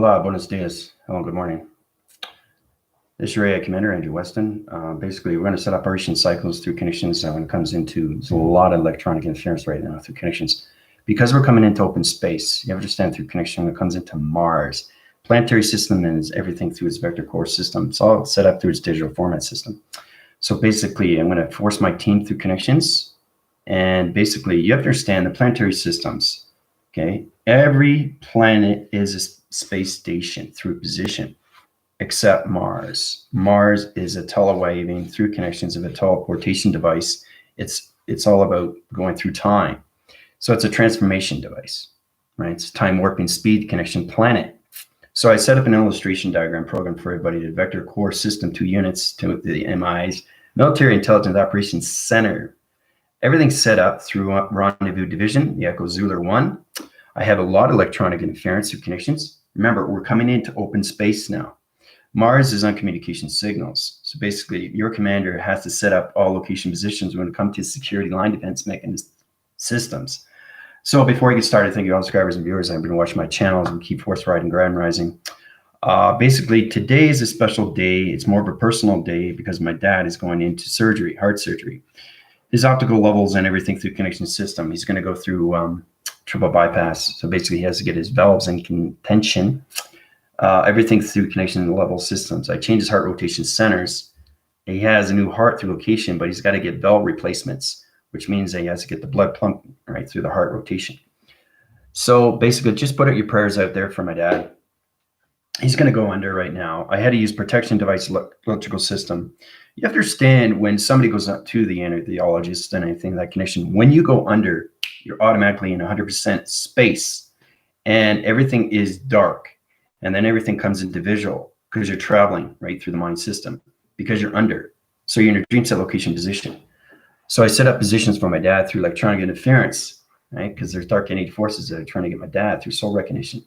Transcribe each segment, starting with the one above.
Hola, buenos dias. Hello, good morning. This is your AI Commander, Andrew Weston. Basically, we're going to set operation cycles through connections when it comes into, there's a lot of electronic interference right now through connections. Because we're coming into open space, you understand through connection when it comes into Mars. Planetary system is everything through its vector core system. It's all set up through its digital format system. So basically, I'm going to force my team through connections. And basically, you have to understand the planetary systems. Okay, every planet is a space station through position, except Mars. Mars is a telewaving through connections of a teleportation device. It's all about going through time. So it's a transformation device, right? It's time warping speed connection planet. So I set up an illustration diagram program for everybody. The vector core system, 2 units to the MIs, Military Intelligence Operations Center. Everything's set up through Rendezvous Division, the Echo Zooler 1. I have a lot of electronic interference through connections. Remember, we're coming into open space now. Mars is on communication signals. So basically, your commander has to set up all location positions when it comes to security line defense mechanism systems. So before we get started, thank you all subscribers and viewers. I've been watching my channels and keep force riding, grand rising. Basically, today is a special day. It's more of a personal day because my dad is going into surgery, heart surgery. His optical levels and everything through connection system. He's going to go through triple bypass. So basically, he has to get his valves in contention. Everything through connection level systems. I changed his heart rotation centers. He has a new heart through location, but he's got to get valve replacements, which means that he has to get the blood pumping right through the heart rotation. So basically, just put out your prayers out there for my dad. He's going to go under right now. I had to use protection device electrical system. You have to understand when somebody goes up to the anesthesiologist and anything, that connection, when you go under, you're automatically in 100% space and everything is dark. And then everything comes into visual because you're traveling right through the mind system because you're under. So you're in a dream set location position. So I set up positions for my dad through electronic interference, right? Because there's dark entity forces that are trying to get my dad through soul recognition.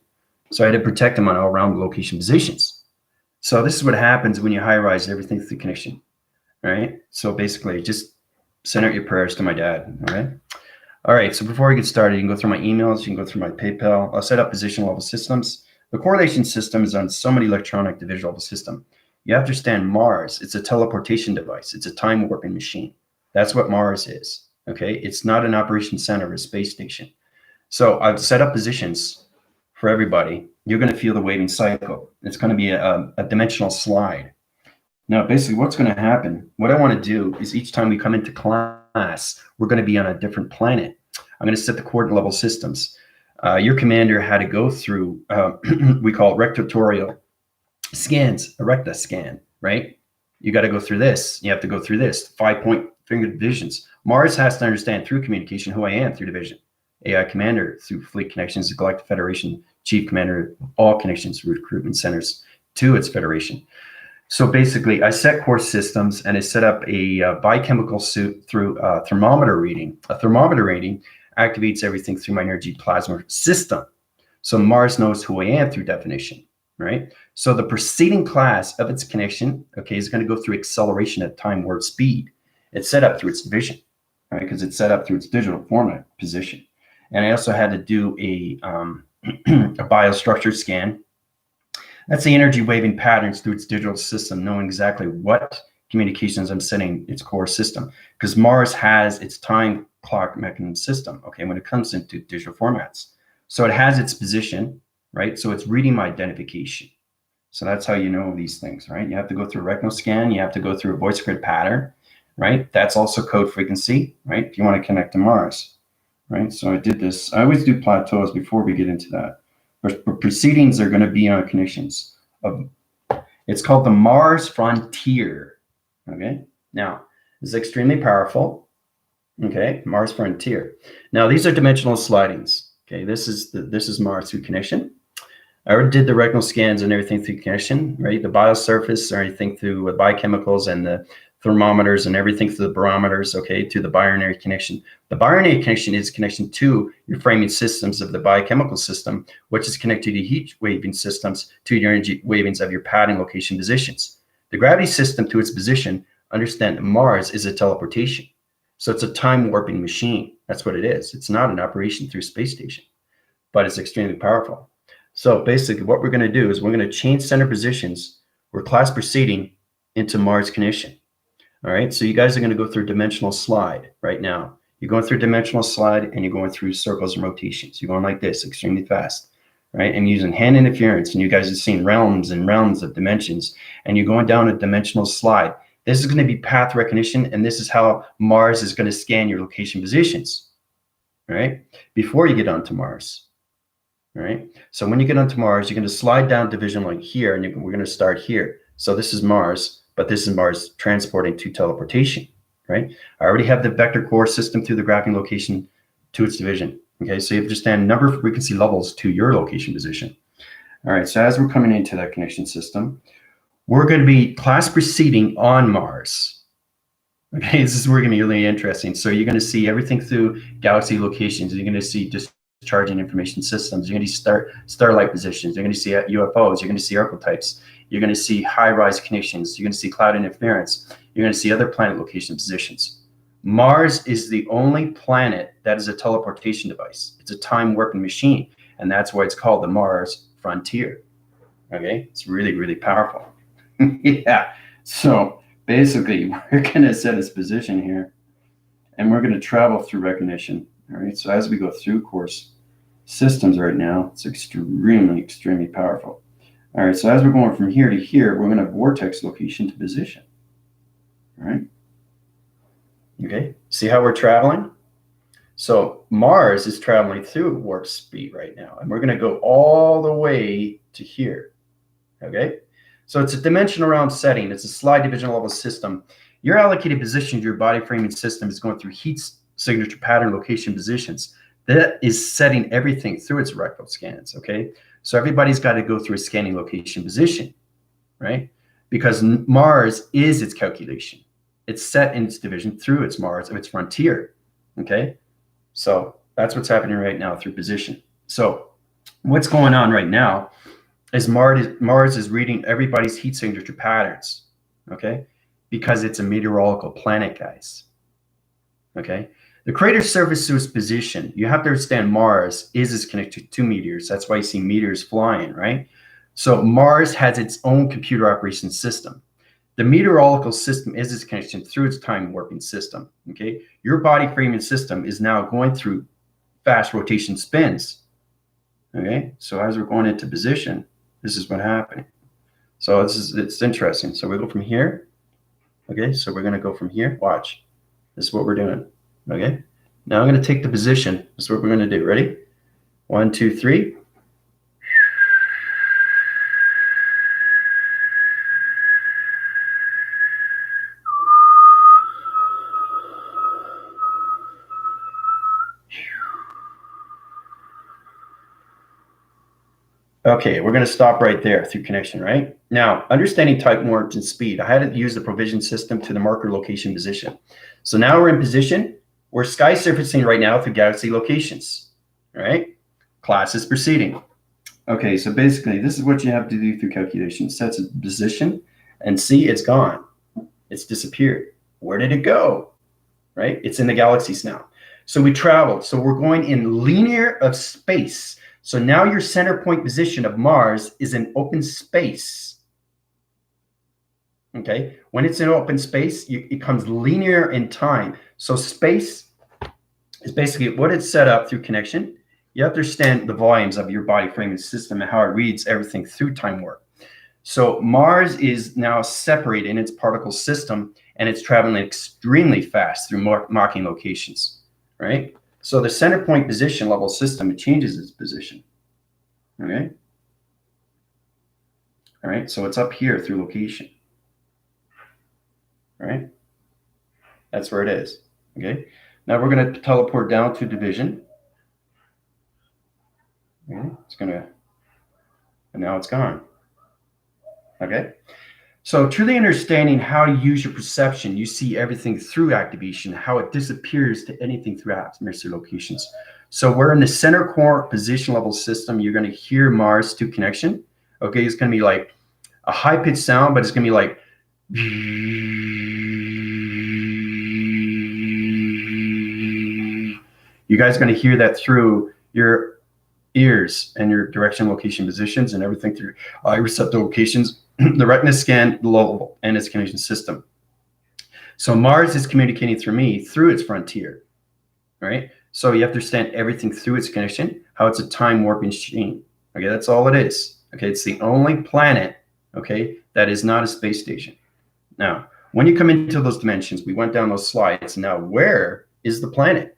So I had to protect him on all around location positions. So this is what happens when you high-rise everything through connection, right? So basically, just send out your prayers to my dad, all right? All right, so before we get started, you can go through my emails, you can go through my PayPal. I'll set up position level systems. The correlation system is on so many electronic to visual system. You have to understand Mars, it's a teleportation device. It's a time warping machine. That's what Mars is, okay? It's not an operation center or a space station. So I've set up positions for everybody. You're going to feel the waving cycle. It's going to be a dimensional slide. Now, basically what's going to happen, what I want to do is each time we come into class, we're going to be on a different planet. I'm going to set the coordinate level systems. Your commander had to go through, we call it rectatorial scans, a recta scan, right? You got to go through this. You have to go through this, 5-point finger divisions. Mars has to understand through communication who I am through division. AI commander through fleet connections, the Galactic Federation, chief commander, all connections, recruitment centers to its federation. So basically, I set core systems and I set up a biochemical suit through thermometer reading. A thermometer reading activates everything through my energy plasma system. So Mars knows who I am through definition, right? So the preceding class of its connection, okay, is going to go through acceleration at time warp speed. It's set up through its vision, right? Because it's set up through its digital format position. And I also had to do a biostructure scan. That's the energy waving patterns through its digital system, knowing exactly what communications I'm setting its core system. Because Mars has its time clock mechanism system, okay, when it comes into digital formats. So it has its position, right? So it's reading my identification. So that's how you know these things, right? You have to go through a rectal scan. You have to go through a voice grid pattern, right? That's also code frequency, right? If you want to connect to Mars, right? So I did this. I always do plateaus before we get into that. But proceedings are going to be on connections. It's called the Mars Frontier, okay? Now, this is extremely powerful, okay? Mars Frontier. Now, these are dimensional slidings, okay? This is Mars through connection. I already did the rectal scans and everything through connection, right? The biosurface or anything through biochemicals and the thermometers and everything through the barometers, okay, to the binary connection. The binary connection is connection to your framing systems of the biochemical system, which is connected to heat waving systems to your energy wavings of your padding location positions. The gravity system to its position, understand that Mars is a teleportation. So it's a time warping machine. That's what it is. It's not an operation through space station, but it's extremely powerful. So basically what we're going to do is we're going to change center positions. We're class proceeding into Mars condition. All right, so you guys are going to go through dimensional slide right now. You're going through dimensional slide and you're going through circles and rotations. You're going like this extremely fast, right? And using hand interference, and you guys are seeing realms and realms of dimensions, and you're going down a dimensional slide. This is going to be path recognition, and this is how Mars is going to scan your location positions, right? Before you get onto Mars, right? So when you get onto Mars, you're going to slide down division like here, and we're going to start here. So this is Mars, but this is Mars transporting to teleportation, right? I already have the vector core system through the graphing location to its division. Okay, so you have to understand number of frequency levels to your location position. All right, so as we're coming into that connection system, we're going to be class proceeding on Mars. Okay, this is where it's going to be really interesting. So you're going to see everything through galaxy locations. You're going to see discharging information systems. You're going to see starlight positions. You're going to see UFOs. You're going to see archetypes. You're going to see high-rise connections. You're going to see cloud interference. You're going to see other planet location positions. Mars is the only planet that is a teleportation device. It's a time warping machine, and that's why it's called the Mars Frontier. Okay, it's really, really powerful. Yeah, so basically we're going to set its position here, and we're going to travel through recognition. All right, so as we go through course systems right now, it's extremely, extremely powerful. All right, so as we're going from here to here, we're going to vortex location to position. All right. Okay, see how we're traveling? So Mars is traveling through warp speed right now, and we're going to go all the way to here. Okay, so it's a dimension around setting. It's a slide division level system. Your allocated position to your body framing system is going through heat signature pattern location positions. That is setting everything through its rectal scans. Okay, so everybody's got to go through a scanning location position, right? Because Mars is its calculation. It's set in its division through its Mars of its frontier. Okay, so that's what's happening right now through position. So what's going on right now is Mars is reading everybody's heat signature patterns. Okay, because it's a meteorological planet, guys. Okay, the crater surface to its position. You have to understand Mars is connected to meteors. That's why you see meteors flying, right? So Mars has its own computer operation system. The meteorological system is its connection through its time warping system. Okay, your body framing system is now going through fast rotation spins. Okay, so as we're going into position, this is what happened. So it's interesting. So we go from here. Okay, so we're going to go from here. Watch. This is what we're doing. Okay, now I'm going to take the position. This is what we're going to do. Ready? 1, 2, 3. Okay, we're going to stop right there through connection, right? Now, understanding type warp and speed, I had to use the provision system to the marker location position. So now we're in position. We're sky surfacing right now through galaxy locations, right? Class is proceeding. Okay, so basically this is what you have to do through calculation. Sets a position, and see, it's gone. It's disappeared. Where did it go? Right? It's in the galaxies now. So we traveled. So we're going in linear of space. So now your center point position of Mars is in open space. Okay, when it's in open space, it becomes linear in time. So space is basically what it's set up through connection. You have to understand the volumes of your body framing system and how it reads everything through time warp. So Mars is now separated in its particle system, and it's traveling extremely fast through marking locations, right? So the center point position level system, it changes its position. Okay. All right. So it's up here through location. All right. That's where it is. Okay. Now we're going to teleport down to division. Okay. It's going to, and now it's gone. Okay. So truly understanding how to use your perception, you see everything through activation, how it disappears to anything through atmosphere locations. So we're in the center core position level system. You're going to hear Mars to connection. Okay, it's going to be like a high pitched sound, but it's going to be like, you guys are going to hear that through your ears and your direction, location, positions, and everything through eye receptor locations. The retina scan level and its connection system. So Mars is communicating through me through its frontier, right? So you have to understand everything through its connection, how it's a time warping machine. Okay, that's all it is. Okay, it's the only planet, okay, that is not a space station. Now, when you come into those dimensions, we went down those slides. Now, where is the planet?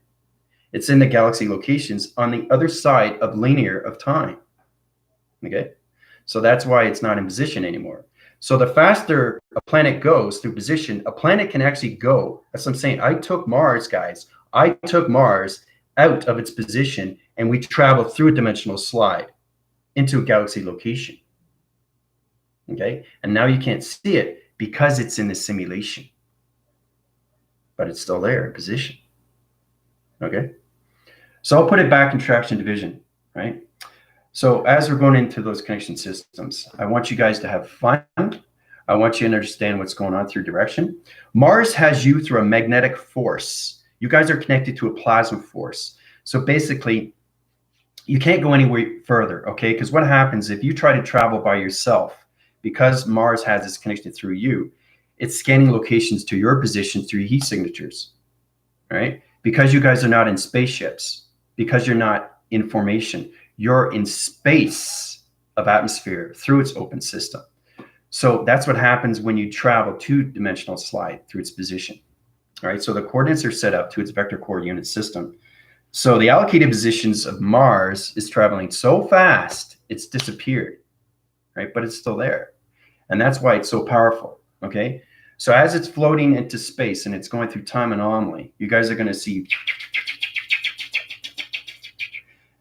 It's in the galaxy locations on the other side of linear of time. Okay, so that's why it's not in position anymore. So the faster a planet goes through position, a planet can actually go. That's what I'm saying. I took Mars, guys. I took Mars out of its position, and we traveled through a dimensional slide into a galaxy location. Okay, and now you can't see it because it's in the simulation, but it's still there in position. Okay, so I'll put it back in traction division, right? So as we're going into those connection systems, I want you guys to have fun. I want you to understand what's going on through direction. Mars has you through a magnetic force. You guys are connected to a plasma force. So basically, you can't go anywhere further, okay? Because what happens if you try to travel by yourself, because Mars has this connection through you, it's scanning locations to your positions through heat signatures, right? Because you guys are not in spaceships, because you're not in formation, you're in space of atmosphere through its open system. So that's what happens when you travel two-dimensional slide through its position. All right, so the coordinates are set up to its vector coordinate system. So the allocated positions of Mars is traveling so fast, it's disappeared, right? But it's still there. And that's why it's so powerful, okay? So as it's floating into space and it's going through time anomaly, you guys are going to see,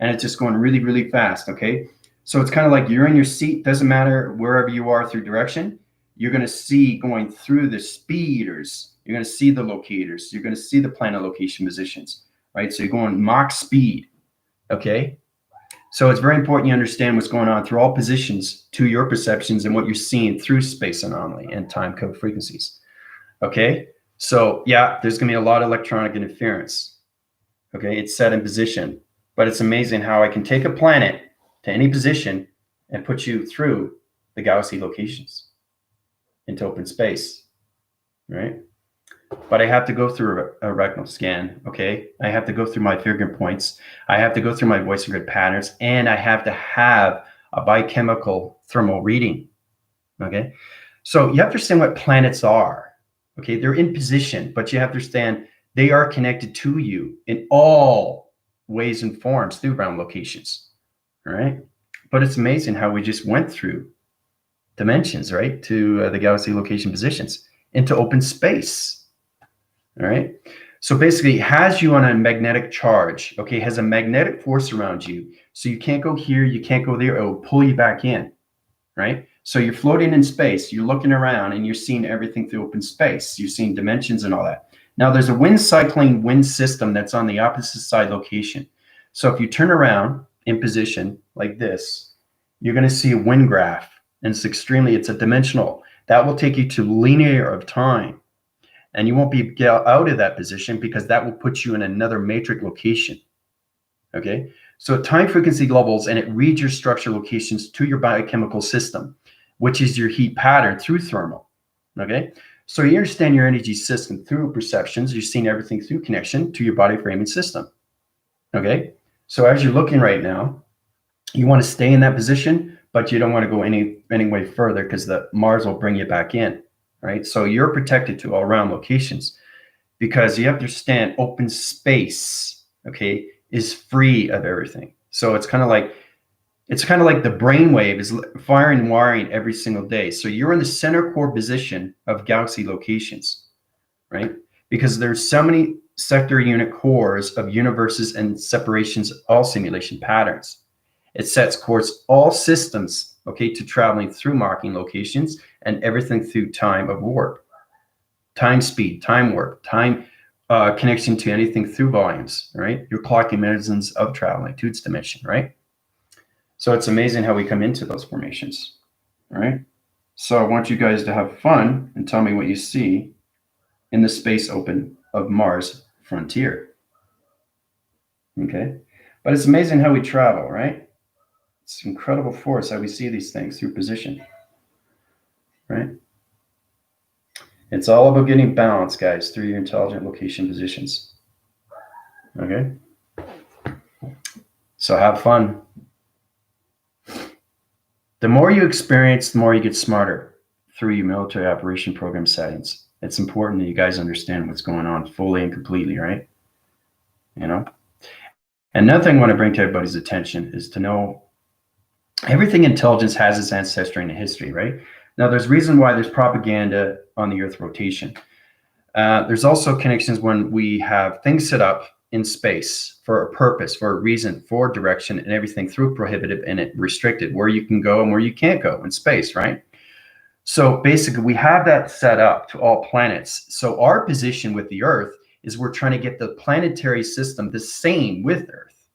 and it's just going really, really fast, okay? So it's kind of like you're in your seat, doesn't matter wherever you are through direction, you're going to see going through the speeders, you're going to see the locators, you're going to see the planet location positions, right? So you're going Mach speed, okay? So it's very important you understand what's going on through all positions to your perceptions and what you're seeing through space anomaly and time code frequencies, okay? So yeah, there's going to be a lot of electronic interference, okay? It's set in position, but it's amazing how I can take a planet to any position and put you through the galaxy locations into open space, right? But I have to go through a retinal scan, okay? I have to go through my fingerprint points. I have to go through my voice and grid patterns, and I have to have a biochemical thermal reading, okay? So you have to understand what planets are, okay? They're in position, but you have to understand they are connected to you in all ways and forms through ground locations, all right? But it's amazing how we just went through dimensions, right? To the galaxy location positions into open space. All right. So basically, it has you on a magnetic charge, okay? It has a magnetic force around you. So you can't go here, you can't go there. It will pull you back in, right? So you're floating in space, you're looking around and you're seeing everything through open space. You're seeing dimensions and all that. Now there's a wind cycling wind system that's on the opposite side location. So if you turn around in position like this, you're going to see a wind graph, and it's a dimensional. That will take you to linear of time. And you won't get out of that position because that will put you in another matrix location, okay? So time frequency levels, and it reads your structure locations to your biochemical system, which is your heat pattern through thermal, okay? So you understand your energy system through perceptions. You're seeing everything through connection to your body framing system, okay? So as you're looking right now, you want to stay in that position, but you don't want to go any way further because the Mars will bring you back in. Right? So you're protected to all around locations because you have to understand open space, okay, is free of everything. So it's kind of like the brainwave is firing and wiring every single day. So you're in the center core position of galaxy locations, right? Because there's so many sector unit cores of universes and separations, all simulation patterns. It sets course all systems, okay, to traveling through marking locations and everything through time of warp, time speed, time warp, time connection to anything through volumes, right? You're clocking mechanisms of traveling to its dimension, right? So it's amazing how we come into those formations, all right? So I want you guys to have fun and tell me what you see in the space open of Mars frontier, okay? But it's amazing how we travel, right? It's incredible force how we see these things through position, right? It's all about getting balance, guys, through your intelligent location positions. Okay? So have fun. The more you experience, the more you get smarter through your military operation program settings. It's important that you guys understand what's going on fully and completely, right? You know? Another thing I want to bring to everybody's attention is to know everything intelligence has its ancestry and history, right? Now, there's reason why there's propaganda on the Earth rotation. There's also connections when we have things set up in space for a purpose, for a reason, for direction, and everything through prohibitive and it restricted, where you can go and where you can't go in space, right? So basically, we have that set up to all planets. So our position with the Earth is we're trying to get the planetary system the same with Earth.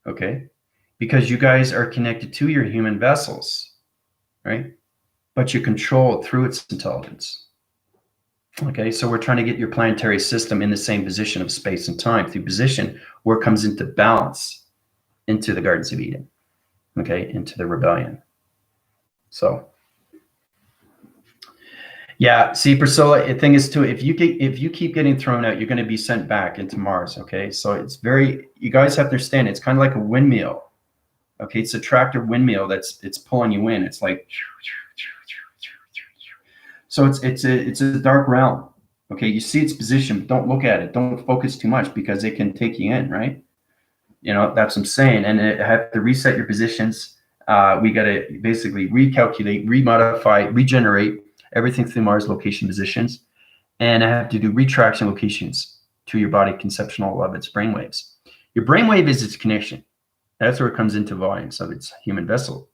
Okay? Because you guys are connected to your human vessels, right? But you control it through its intelligence. Okay, so we're trying to get your planetary system in the same position of space and time through position where it comes into balance into the Gardens of Eden, okay, into the rebellion. So, yeah, see, Priscilla, the thing is too, if you keep getting thrown out, you're going to be sent back into Mars, okay? So it's you guys have to understand, it's kind of like a windmill, okay? It's a tractor windmill it's pulling you in. It's like, so it's a dark realm. Okay, you see its position, but don't look at it. Don't focus too much because it can take you in, right? You know, that's what I'm saying. And I have to reset your positions. We got to basically recalculate, remodify, regenerate everything through Mars location positions. And I have to do retraction locations to your body conceptual of its brainwaves. Your brainwave is its connection. That's where it comes into volumes of its human vessel.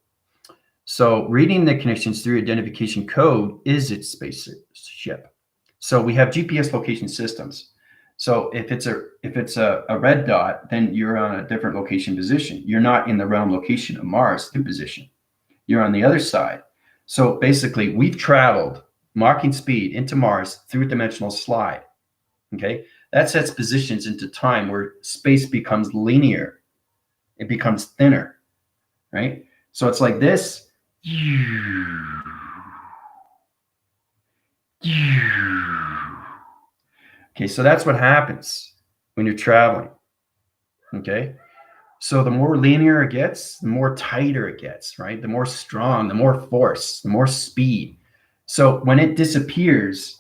So reading the connections through identification code is its spaceship. So we have GPS location systems. So if it's a red dot, then you're on a different location position. You're not in the realm location of Mars through position. You're on the other side. So basically, we've traveled Maching speed into Mars through a dimensional slide. Okay, that sets positions into time where space becomes linear. It becomes thinner, right? So it's like this. Okay, so that's what happens when you're traveling. Okay, so the more linear it gets, the more tighter it gets, right? The more strong, the more force, the more speed. So when it disappears,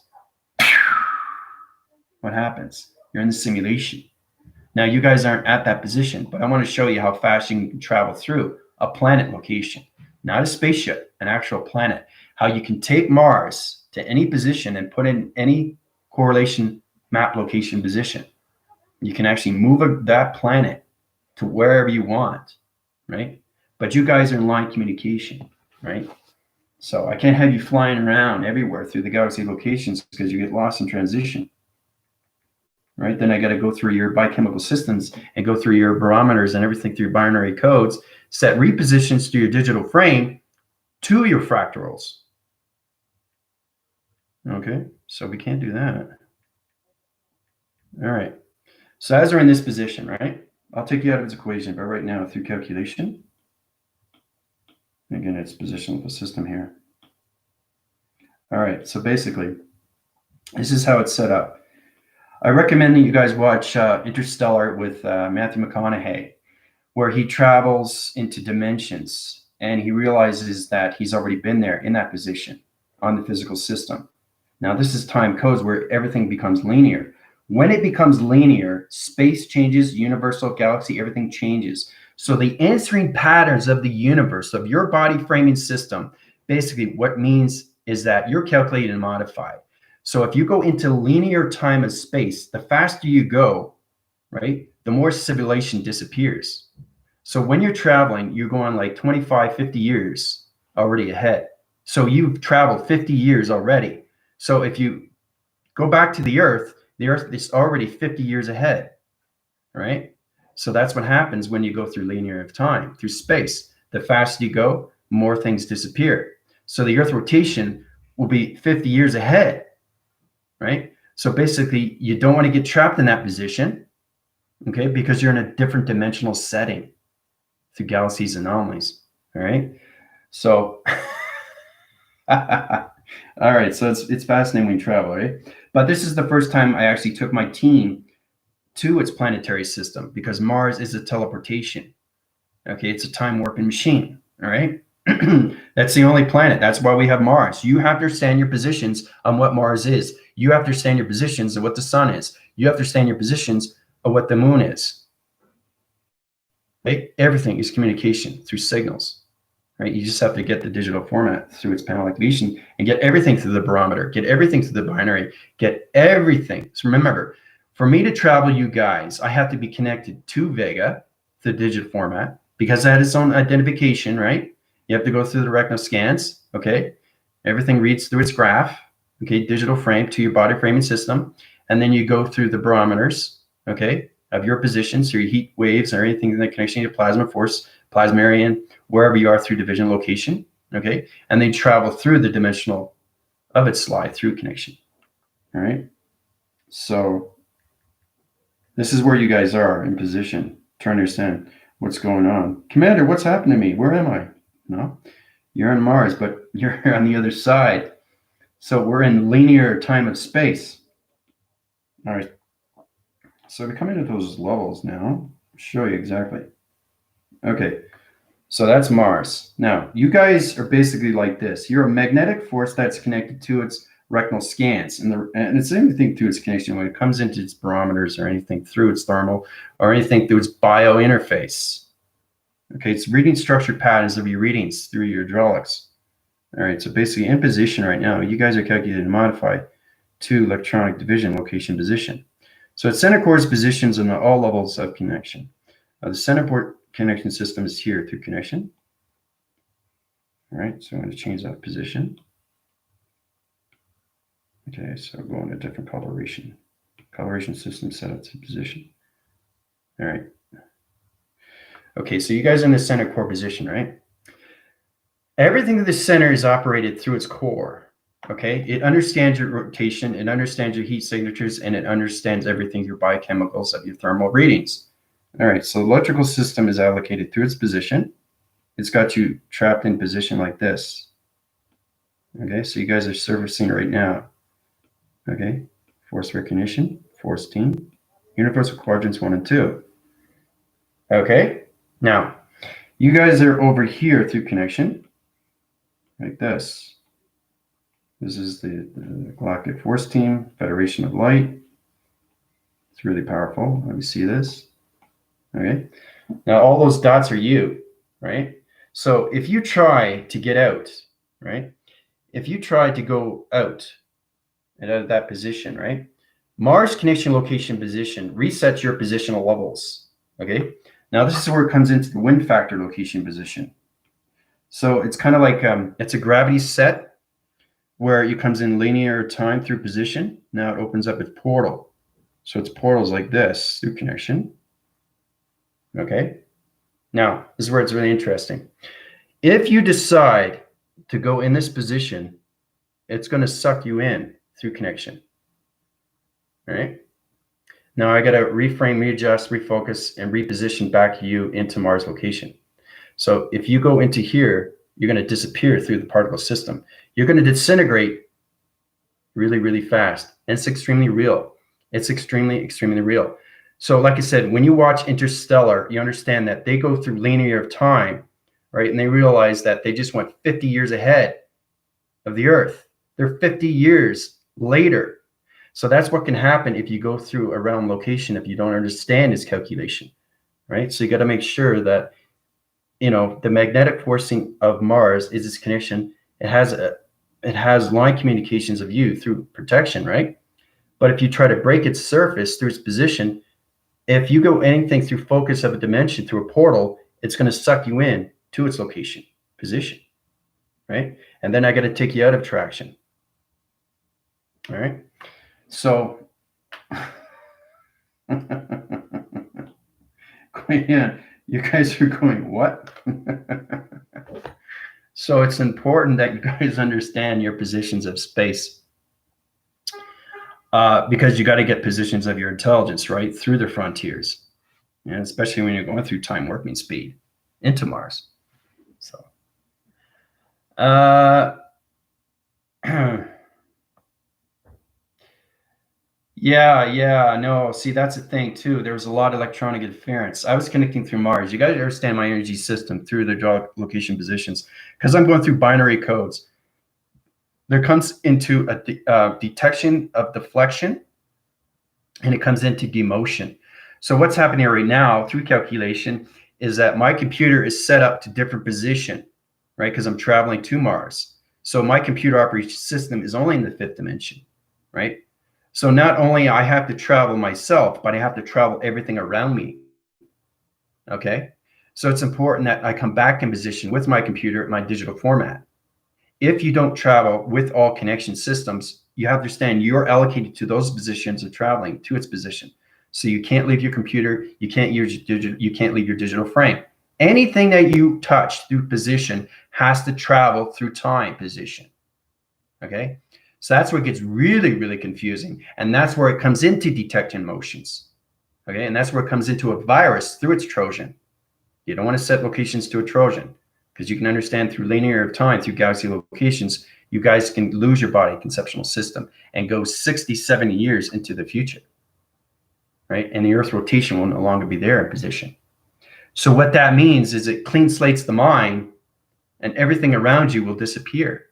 what happens? You're in the simulation. Now, you guys aren't at that position, but I want to show you how fast you can travel through a planet location, not a spaceship, an actual planet. How you can take Mars to any position and put in any correlation map location position. You can actually move that planet to wherever you want, right? But you guys are in line communication, right? So I can't have you flying around everywhere through the galaxy locations because you get lost in transition. Right? Then I got to go through your biochemical systems and go through your barometers and everything through your binary codes, set repositions to your digital frame to your fractals. Okay, so we can't do that. All right, so as we're in this position, right, I'll take you out of its equation, but right now through calculation, again, it's position of the system here. All right, so basically, this is how it's set up. I recommend that you guys watch Interstellar with Matthew McConaughey, where he travels into dimensions and he realizes that he's already been there in that position on the physical system. Now, this is time codes where everything becomes linear. When it becomes linear, space changes, universal, galaxy, everything changes. So the answering patterns of the universe, of your body framing system, basically what means is that you're calculated and modified. So if you go into linear time and space, the faster you go, right, the more simulation disappears. So when you're traveling, you're going like 25, 50 years already ahead. So you've traveled 50 years already. So if you go back to the Earth is already 50 years ahead, right? So that's what happens when you go through linear of time, through space. The faster you go, more things disappear. So the Earth rotation will be 50 years ahead. Right? So basically, you don't want to get trapped in that position, okay? Because you're in a different dimensional setting through galaxies and anomalies. All right. So, all right. So it's fascinating when you travel, right? But this is the first time I actually took my team to its planetary system, because Mars is a teleportation. Okay, it's a time warping machine. All right. That's the only planet. That's why we have Mars. You have to understand your positions on what Mars is. You have to understand your positions of what the sun is. You have to understand your positions of what the moon is. Right? Everything is communication through signals. Right? You just have to get the digital format through its panel activation and get everything through the barometer, get everything through the binary, get everything. So remember, for me to travel you guys, I have to be connected to Vega, the digital format, because that has its own identification, right? You have to go through the retinal scans, okay? Everything reads through its graph, okay, digital frame to your body framing system. And then you go through the barometers, okay, of your position, so your heat waves or anything in the connection to plasma force, plasma area, wherever you are through division location, okay? And they travel through the dimensional of its slide through connection, all right? So this is where you guys are in position, trying to understand what's going on. Commander, what's happened to me? Where am I? No, you're on Mars, but you're on the other side. So we're in linear time of space. All right. So to come into those levels now, I'll show you exactly. Okay. So that's Mars. Now, you guys are basically like this. You're a magnetic force that's connected to its retinal scans. And it's anything through its connection when it comes into its barometers or anything through its thermal or anything through its bio interface. Okay, it's reading structured patterns of your readings through your hydraulics. All right, so basically in position right now, you guys are calculated and modified to electronic division location position. So its center core positions on all levels of connection. The center port connection system is here through connection. All right, so I'm going to change that position. Okay, so go into different coloration. Coloration system set up to position. All right. Okay, so you guys are in the center core position, right? Everything in the center is operated through its core. Okay, it understands your rotation, it understands your heat signatures, and it understands everything, your biochemicals of your thermal readings. All right, so the electrical system is allocated through its position. It's got you trapped in position like this. Okay, so you guys are servicing right now. Okay, force recognition, force team, universal quadrants 1 and 2. Okay, now you guys are over here through connection, like this. This is the Galactic Force Team, Federation of Light. It's really powerful. Let me see this. Okay. Now all those dots are you, right? So if you try to get out, right? If you try to go out and out of that position, right? Mars connection location position resets your positional levels. Okay. Now this is where it comes into the wind factor location position. So it's kind of like it's a gravity set where it comes in linear time through position. Now it opens up its portal. So its portals like this through connection. Okay. Now this is where it's really interesting. If you decide to go in this position, it's going to suck you in through connection. All right. Now I got to reframe, readjust, refocus, and reposition back you into Mars location. So if you go into here, you're going to disappear through the particle system. You're going to disintegrate really, really fast. And it's extremely real. It's extremely, extremely real. So like I said, when you watch Interstellar, you understand that they go through linear of time, right? And they realize that they just went 50 years ahead of the Earth. They're 50 years later. So that's what can happen if you go through a realm location, if you don't understand its calculation, right? So you got to make sure that, you know, the magnetic forcing of Mars is its connection. It has line communications of you through protection, right? But if you try to break its surface through its position, if you go anything through focus of a dimension through a portal, it's going to suck you in to its location, position, right? And then I got to take you out of traction. All right. So, yeah, you guys are going, what? So it's important that you guys understand your positions of space, because you got to get positions of your intelligence, right, through the frontiers, and especially when you're going through time warping speed. into Mars. So, yeah, no. See, that's the thing too. There was a lot of electronic interference. I was connecting through Mars. You guys understand my energy system through the location positions because I'm going through binary codes. There comes into a detection of deflection, and it comes into demotion. So what's happening right now through calculation is that my computer is set up to different position, right? Because I'm traveling to Mars. So my computer operation system is only in the 5th dimension, right? So not only I have to travel myself, but I have to travel everything around me. Okay. So it's important that I come back in position with my computer at my digital format. If you don't travel with all connection systems, you have to understand you're allocated to those positions of traveling to its position. So you can't leave your computer, you can't leave your digital frame. Anything that you touch through position has to travel through time position. Okay? So that's where it gets really, really confusing. And that's where it comes into detection motions. Okay? And that's where it comes into a virus through its Trojan. You don't want to set locations to a Trojan because you can understand through linear of time, through galaxy locations, you guys can lose your body conceptual system and go 60, 70 years into the future. Right? And the Earth's rotation will no longer be there in position. So what that means is it clean slates the mind and everything around you will disappear.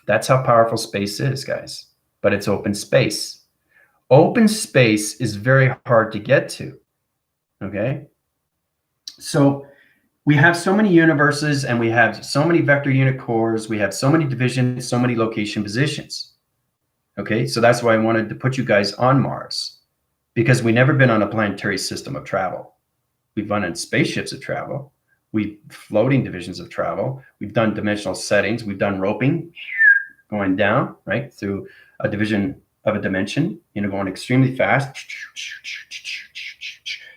That's how powerful space is, guys. But it's open space. Open space is very hard to get to. Okay? So we have so many universes and we have so many vector unit cores. We have so many divisions, so many location positions. Okay? So that's why I wanted to put you guys on Mars, because we've never been on a planetary system of travel. We've run in spaceships of travel. We've floating divisions of travel. We've done dimensional settings. We've done roping, going down, right, through a division of a dimension, going extremely fast.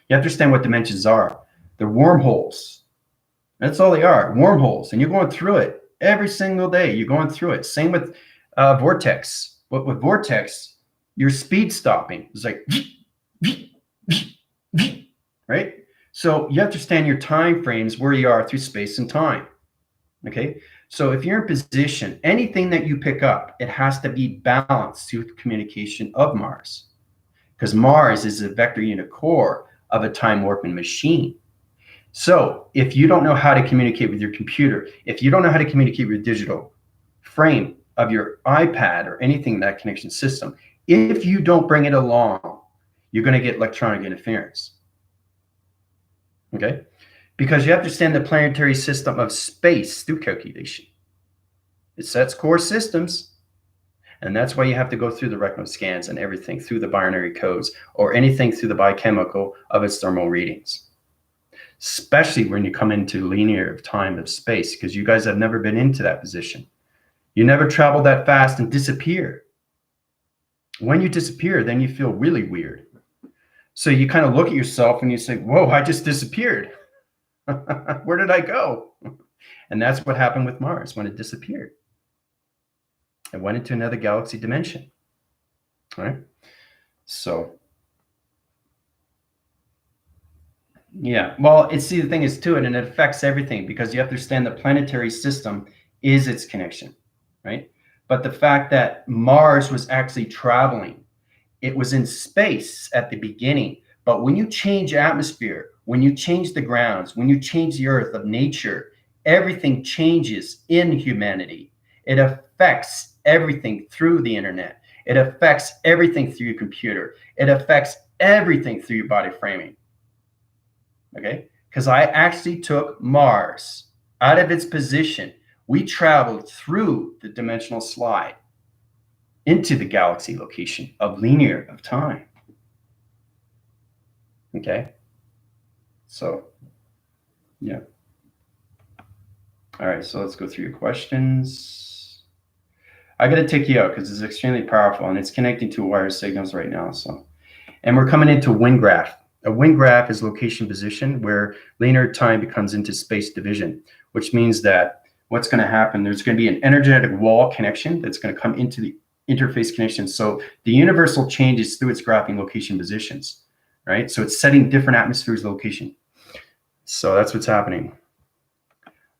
You have to understand what dimensions are. They're wormholes. That's all they are, wormholes. And you're going through it every single day. You're going through it. Same with vortex. But with vortex, you're speed stopping. It's like, right? So you have to understand your time frames where you are through space and time. Okay? So if you're in position, anything that you pick up, it has to be balanced through the communication of Mars. Because Mars is a vector unit core of a time warping machine. So if you don't know how to communicate with your computer, if you don't know how to communicate with your digital frame of your iPad or anything in that connection system, if you don't bring it along, you're going to get electronic interference. Okay? Because you have to understand the planetary system of space through calculation. It sets core systems. And that's why you have to go through the rectal scans and everything through the binary codes or anything through the biochemical of its thermal readings. Especially when you come into linear of time of space, because you guys have never been into that position. You never travel that fast and disappear. When you disappear, then you feel really weird. So you kind of look at yourself and you say, whoa, I just disappeared. Where did I go? And that's what happened with Mars when it disappeared. It went into another galaxy dimension. All right? So, yeah. Well, the thing is to it, and it affects everything because you have to understand the planetary system is its connection, right? But the fact that Mars was actually traveling, it was in space at the beginning. But when you change atmosphere, when you change the grounds, when you change the earth of nature, everything changes in humanity. It affects everything through the internet. It affects everything through your computer. It affects everything through your body framing. Okay? Because I actually took Mars out of its position. We traveled through the dimensional slide into the galaxy location of linear of time. Okay? So, yeah. All right, so let's go through your questions. I got to take you out because it's extremely powerful and it's connecting to wire signals right now. So, and we're coming into wind graph. A wind graph is location position where linear time becomes into space division, which means that what's going to happen, there's going to be an energetic wall connection that's going to come into the interface connection. So the universal changes through its graphing location positions, right? So it's setting different atmospheres location. So that's what's happening.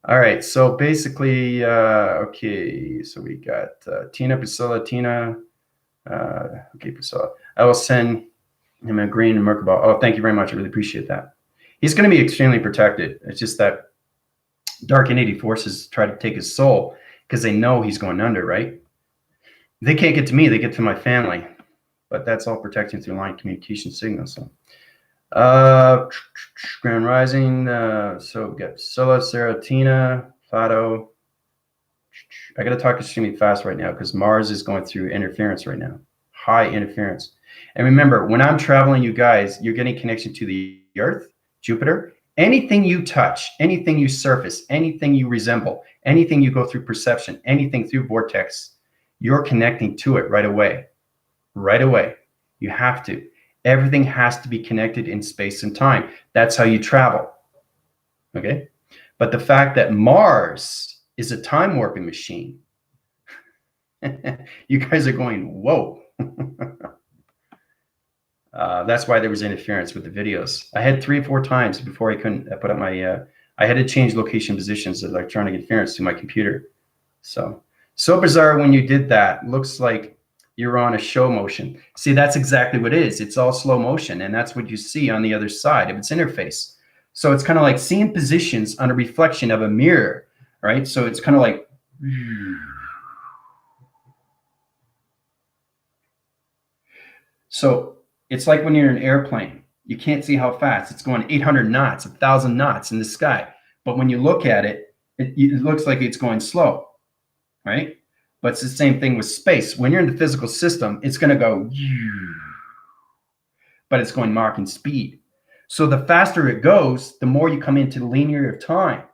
All right. So basically, okay. So we got Tina, Priscilla, Tina. Okay, Priscilla. I will send him a green and Merkabah. Oh, thank you very much. I really appreciate that. He's going to be extremely protected. It's just that dark entity forces try to take his soul because they know he's going under, right? They can't get to me. They get to my family. But that's all protecting through line communication signals. So. Grand Rising. So we got Scylla, Sarah, Tina, Fado. I got to talk extremely fast right now because Mars is going through interference right now. High interference. And remember, when I'm traveling, you guys, you're getting connection to the Earth, Jupiter. Anything you touch, anything you surface, anything you resemble, anything you go through perception, anything through vortex, you're connecting to it right away. Right away. You have to. Everything has to be connected in space and time. That's how you travel. Okay? But the fact that Mars is a time warping machine, you guys are going, whoa. That's why there was interference with the videos. I had 3 or 4 times before I couldn't put up my, I had to change location positions of electronic interference to my computer. So bizarre when you did that. Looks like you're on a show motion. See, that's exactly what it is. It's all slow motion, and that's what you see on the other side of its interface. So it's kind of like seeing positions on a reflection of a mirror, right? So it's kind of like, so it's like when you're in an airplane, you can't see how fast it's going 800 knots, 1,000 knots in the sky. But when you look at it, it looks like it's going slow, right? But it's the same thing with space. When you're in the physical system, it's going to go, but it's going Mach in speed. So the faster it goes, the more you come into the linear of time.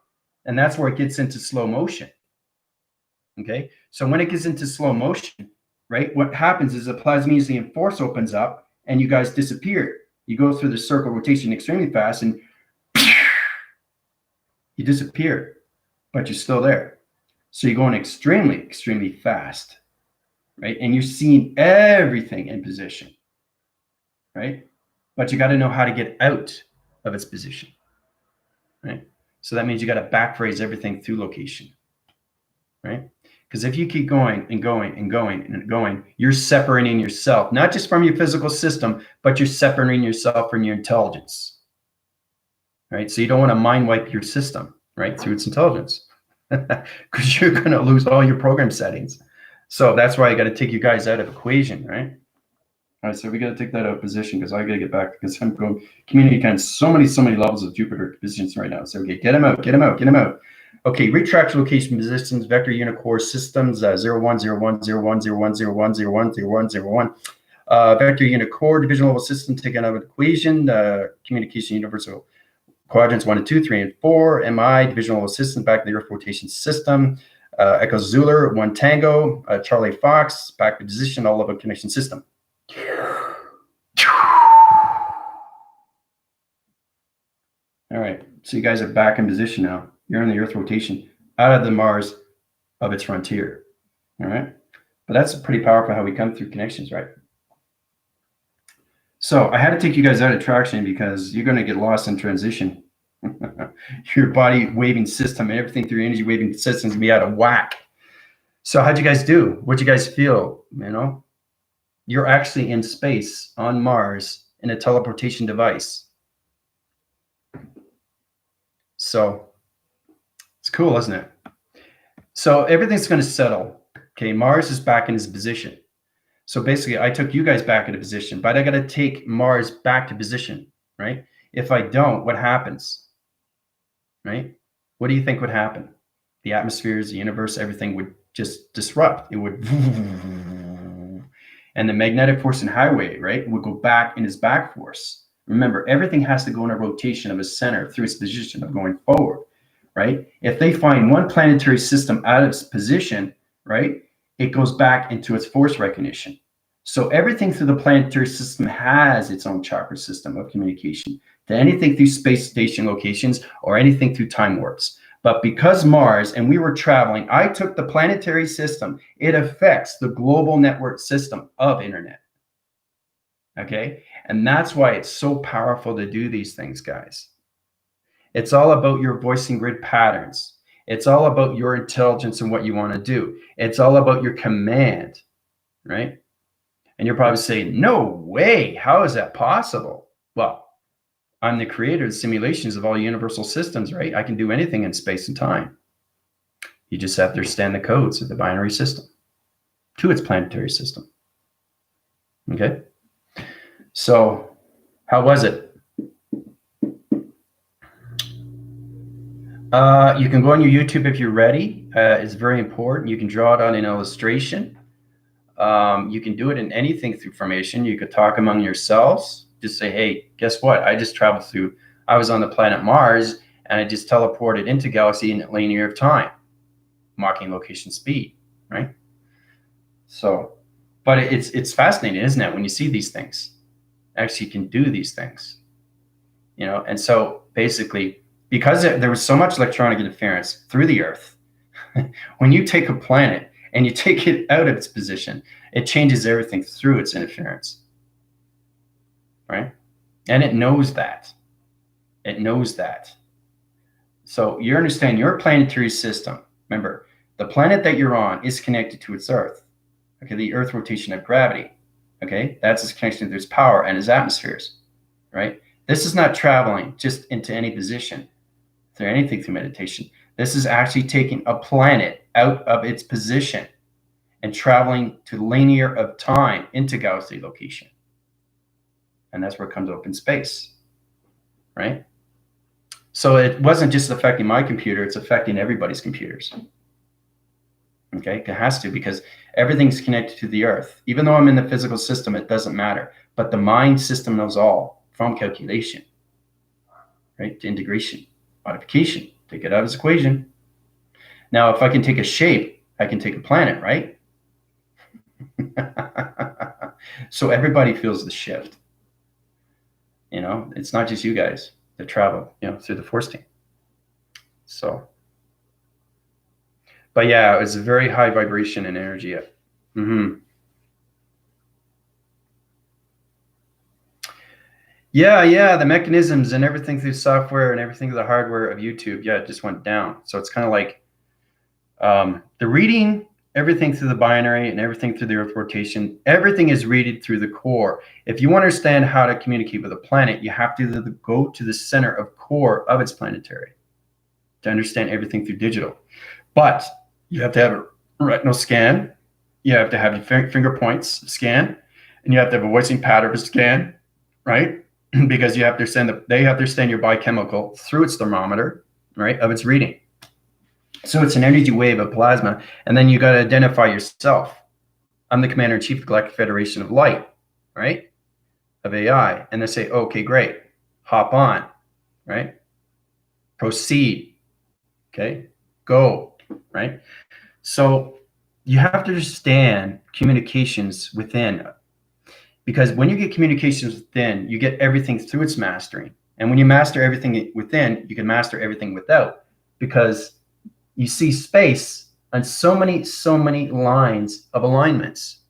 And that's where it gets into slow motion. Okay. So when it gets into slow motion, right, what happens is the plasmesium force opens up and you guys disappear. You go through the circle rotation extremely fast and you disappear, but you're still there. So you're going extremely, extremely fast, right? And you're seeing everything in position, right? But you got to know how to get out of its position, right? So that means you got to backphrase everything through location, right? Because if you keep going and going and going and going, you're separating yourself, not just from your physical system, but you're separating yourself from your intelligence, right? So you don't want to mind wipe your system, right, through its intelligence, because you're going to lose all your program settings. So that's why I got to take you guys out of equation, right? All right, so we got to take that out of position because I got to get back because I'm going community kind of so many levels of Jupiter positions right now. So okay, get them out, get them out, get them out. Okay, retract location positions, vector unicore systems 0, 1, 0, 1, 0, 1, 0, 1, 0, 1, 0, 1, 0, 1, 0, 1. Vector unicore division level system taken out of equation, communication universal quadrants 1 and 2, 3 and 4, MI division level system back to the Earth rotation system, Echo Zooler 1 Tango, Charlie Fox back to position all level connection system. All right, so you guys are back in position now. You're in the Earth rotation out of the Mars of its frontier. All right, but that's pretty powerful how we come through connections, right? So I had to take you guys out of traction because you're going to get lost in transition. Your body waving system and everything through your energy waving systems will be out of whack. So how'd you guys do? What'd you guys feel? You know, you're actually in space on Mars in a teleportation device. So it's cool, isn't it? So everything's going to settle. Okay, Mars is back in his position. So basically, I took you guys back into position, but I got to take Mars back to position, right? If I don't, what happens? Right? What do you think would happen? The atmospheres, the universe, everything would just disrupt. It would, and the magnetic force and highway, right, would go back in its back force. Remember, everything has to go in a rotation of a center through its position of going forward, right? If they find one planetary system out of its position, right, it goes back into its force recognition. So everything through the planetary system has its own chakra system of communication to anything through space station locations or anything through time warps. But because Mars and we were traveling, I took the planetary system. It affects the global network system of internet. Okay. And that's why it's so powerful to do these things, guys. It's all about your voicing grid patterns. It's all about your intelligence and what you want to do. It's all about your command, right? And you're probably saying, no way, how is that possible? Well, I'm the creator of the simulations of all universal systems, right? I can do anything in space and time. You just have to understand the codes of the binary system to its planetary system. Okay? So, how was it? You can go on your YouTube if you're ready. It's very important. You can draw it on an illustration. You can do it in anything through formation. You could talk among yourselves. Just say, hey, guess what? I just traveled through, I was on the planet Mars, and I just teleported into galaxy in linear time, mocking location speed, right? So, but it's fascinating, isn't it? When you see these things, actually you can do these things, you know? And so basically, because there was so much electronic interference through the Earth, when you take a planet and you take it out of its position, it changes everything through its interference, right? And it knows that. It knows that. So you understand your planetary system. Remember, the planet that you're on is connected to its Earth. Okay, the Earth rotation of gravity. Okay, that's its connection to its power and its atmospheres, right? This is not traveling just into any position through anything through meditation. This is actually taking a planet out of its position and traveling to linear of time into galaxy location. And that's where it comes up in space, right? So it wasn't just affecting my computer, it's affecting everybody's computers. Okay, it has to, because everything's connected to the Earth. Even though I'm in the physical system, it doesn't matter. But the mind system knows all, from calculation, right, to integration, modification, take it out of its equation. Now, if I can take a shape, I can take a planet, right? So everybody feels the shift. You know, it's not just you guys that travel, you know, through the force team. So, but yeah, it was a very high vibration and energy. Yeah, the mechanisms and everything through software and everything through the hardware of YouTube, yeah, it just went down. So it's kind of like the reading, everything through the binary and everything through the Earth rotation, everything is readed through the core. If you want to understand how to communicate with a planet, you have to go to the center of core of its planetary to understand everything through digital. But you have to have a retinal scan, you have to have your finger points scan, and you have to have a voicing pattern scan, right? Because you have to they have to send your biochemical through its thermometer, right, of its reading. So it's an energy wave of plasma, and then you got to identify yourself. I'm the commander-in-chief of the Galactic Federation of Light, right, of AI, and they say, okay, great, hop on, right, proceed, okay, go, right. So you have to understand communications within, because when you get communications within, you get everything through its mastering. And when you master everything within, you can master everything without, because you see space on so many lines of alignments.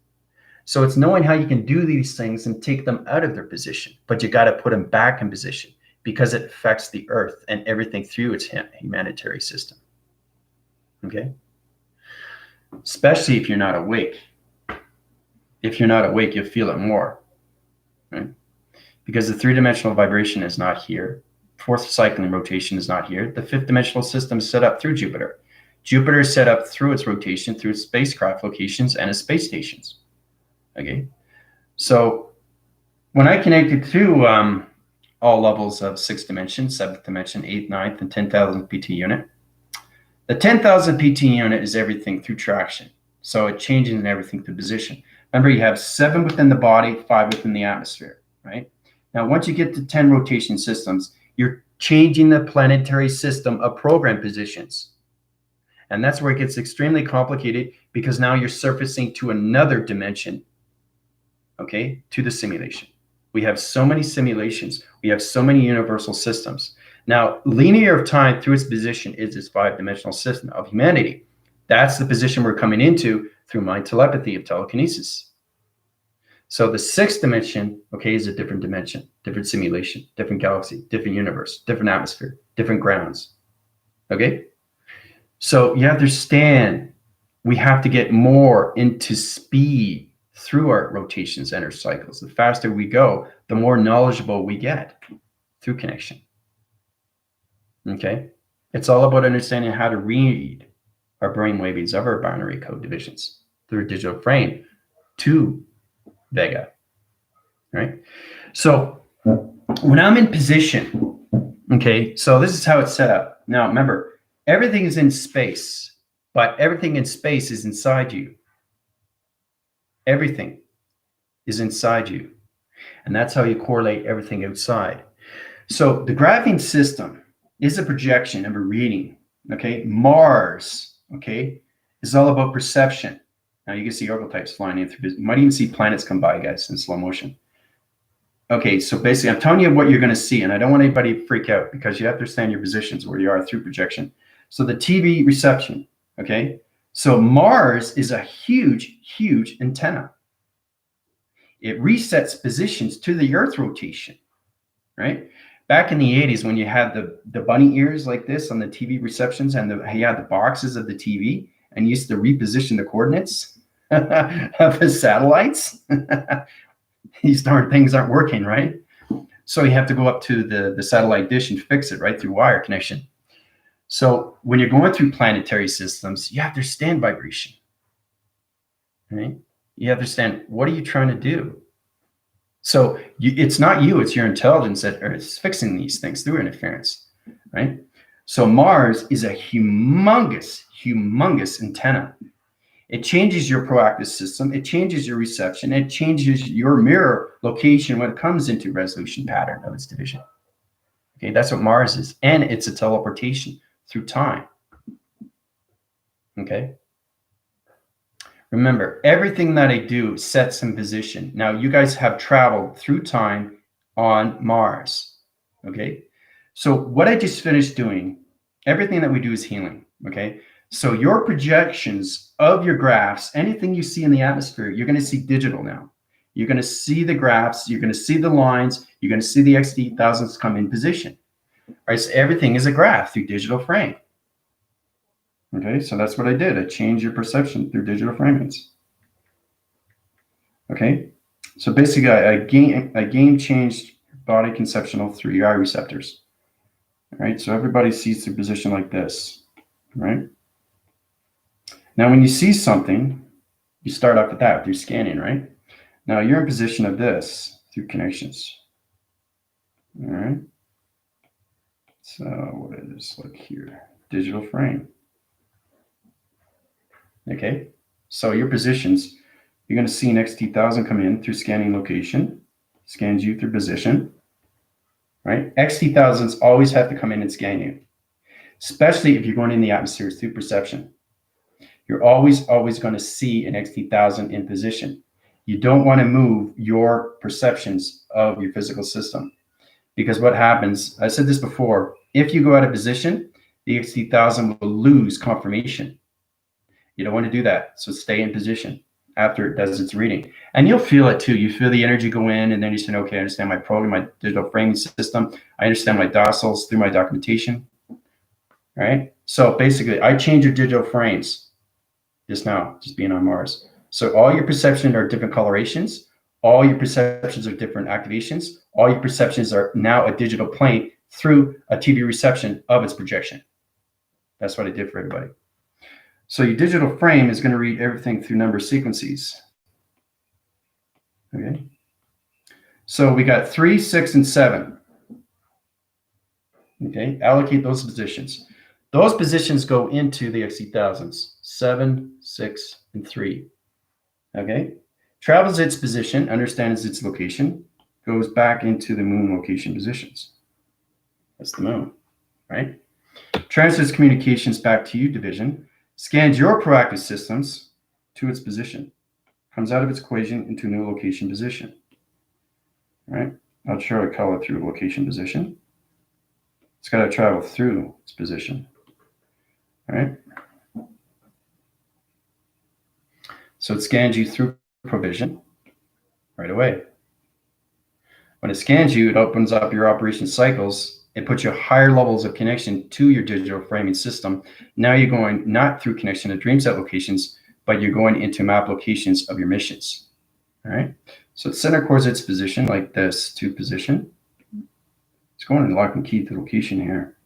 So it's knowing how you can do these things and take them out of their position, but you got to put them back in position, because it affects the Earth and everything through its humanitarian system. Okay? Especially if you're not awake. If you're not awake, you'll feel it more, right? Because the three-dimensional vibration is not here. Fourth cycling rotation is not here. The fifth dimensional system is set up through Jupiter. Jupiter is set up through its rotation, through its spacecraft locations and its space stations. Okay, so when I connected to all levels of sixth dimension, seventh dimension, eighth, ninth, and 10,000 PT unit, the 10,000 PT unit is everything through traction. So it changes in everything through position. Remember, you have 7 within the body, 5 within the atmosphere, right? Now, once you get to 10 rotation systems, you're changing the planetary system of program positions. And that's where it gets extremely complicated, because now you're surfacing to another dimension, okay, to the simulation. We have so many simulations. We have so many universal systems. Now, linear of time through its position is this 5-dimensional system of humanity. That's the position we're coming into through mind telepathy of telekinesis. So the sixth dimension, okay, is a different dimension, different simulation, different galaxy, different universe, different atmosphere, different grounds. Okay? So you understand we have to get more into speed through our rotations and our cycles. The faster we go, the more knowledgeable we get through connection. Okay? It's all about understanding how to read our brain waves of our binary code divisions through a digital frame to Vega. Right? So when I'm in position, okay, so this is how it's set up. Now remember, everything is in space, but everything in space is inside you. Everything is inside you. And that's how you correlate everything outside. So the graphing system is a projection of a reading. Okay, Mars, okay, is all about perception. Now you can see orbital types flying in through. You might even see planets come by, guys, in slow motion. Okay, so basically, I'm telling you what you're going to see, and I don't want anybody to freak out because you have to understand your positions where you are through projection. So the TV reception, okay? So Mars is a huge, huge antenna. It resets positions to the Earth rotation, right? Back in the 80s, when you had the bunny ears like this on the TV receptions and you had the boxes of the TV and you used to reposition the coordinates of the satellites, these darn things aren't working, right? So you have to go up to the satellite dish and fix it, right, through wire connection. So when you're going through planetary systems, you have to understand vibration, right? You have to understand, what are you trying to do? So it's not you, it's your intelligence that is fixing these things through interference, right? So Mars is a humongous, humongous antenna. It changes your proactive system. It changes your reception. It changes your mirror location when it comes into resolution pattern of its division. Okay, that's what Mars is. And it's a teleportation through time. Okay. Remember, everything that I do sets in position. Now, you guys have traveled through time on Mars. Okay. So what I just finished doing, everything that we do is healing. Okay. So your projections of your graphs, anything you see in the atmosphere, you're going to see digital now. You're going to see the graphs. You're going to see the lines. You're going to see the XD thousands come in position. All right, so everything is a graph through digital frame. Okay, so that's what I did. I changed your perception through digital framings. Okay, so basically I game changed body conceptual through your eye receptors. All right, so everybody sees their position like this, right? Now, when you see something, you start off with that through scanning, right? Now you're in position of this through connections. All right. So what does this look here? Digital frame. Okay. So your positions, you're going to see an XT1000 come in through scanning location, scans you through position, right? XT1000s always have to come in and scan you, especially if you're going in the atmosphere through perception. You're always going to see an XT1000 in position. You don't want to move your perceptions of your physical system, because what happens, I said this before, if you go out of position, the XT1000 will lose confirmation. You don't want to do that. So stay in position after it does its reading. And you'll feel it too. You feel the energy go in, and then you say, okay, I understand my program, my digital framing system. I understand my D.O.S.Ls through my documentation. All right. So basically, I change your digital frames just now, just being on Mars. So all your perceptions are different colorations. All your perceptions are different activations. All your perceptions are now a digital plane through a TV reception of its projection. That's what I did for everybody. So your digital frame is going to read everything through number sequences. Okay. So we got 3, 6, and 7. Okay. Allocate those positions. Those positions go into the XT1000s. 7, 6, and 3. Okay. Travels its position, understands its location, goes back into the moon location positions. That's the moon, right? Transfers communications back to you, division, scans your proactive systems to its position, comes out of its equation into new location position. All right? I'll show a color through location position. It's got to travel through its position. All right? So it scans you through provision. right away. When it scans you, it opens up your operation cycles. It puts you higher levels of connection to your digital framing system. Now you're going not through connection to dream set locations, but you're going into map locations of your missions. All right. So center coordinates position like this to position. It's going in lock and key to location here.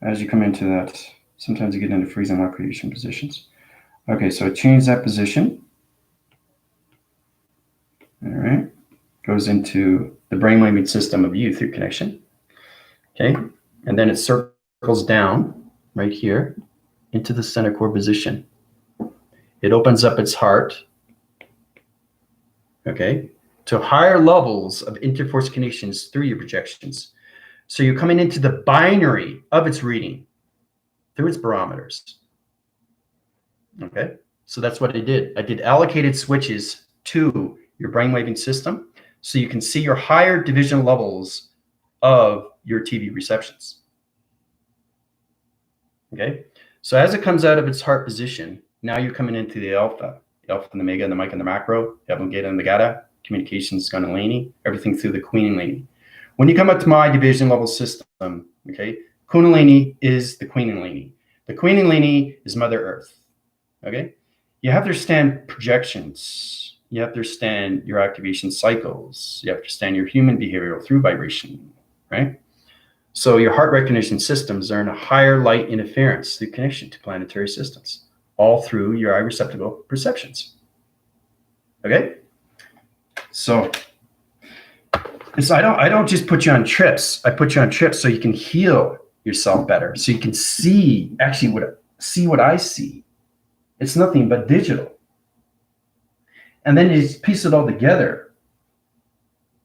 As you come into that, sometimes you get into freeze and lock creation positions. Okay, so change that position. All right. Goes into the brainwave system of you through connection. Okay. And then it circles down right here into the center core position. It opens up its heart, okay, to higher levels of interforce connections through your projections. So you're coming into the binary of its reading through its barometers. Okay, so that's what I did. I did allocated switches to your brainwaving system so you can see your higher division levels of your TV receptions. Okay, so as it comes out of its heart position, now you're coming into the alpha and the mega and the mic and the macro, the abogata and the gata, communications kundalini, everything through the queenalini. When you come up to my division level system, okay, kundalini is the queenalini. The queenalini is Mother Earth, okay? You have to understand projections. You have to understand your activation cycles. You have to understand your human behavioral through vibration, right? So your heart recognition systems are in a higher light interference through connection to planetary systems, all through your eye receptacle perceptions. Okay? So I don't just put you on trips. I put you on trips so you can heal yourself better, so you can see actually what I see. It's nothing but digital. And then you just piece it all together.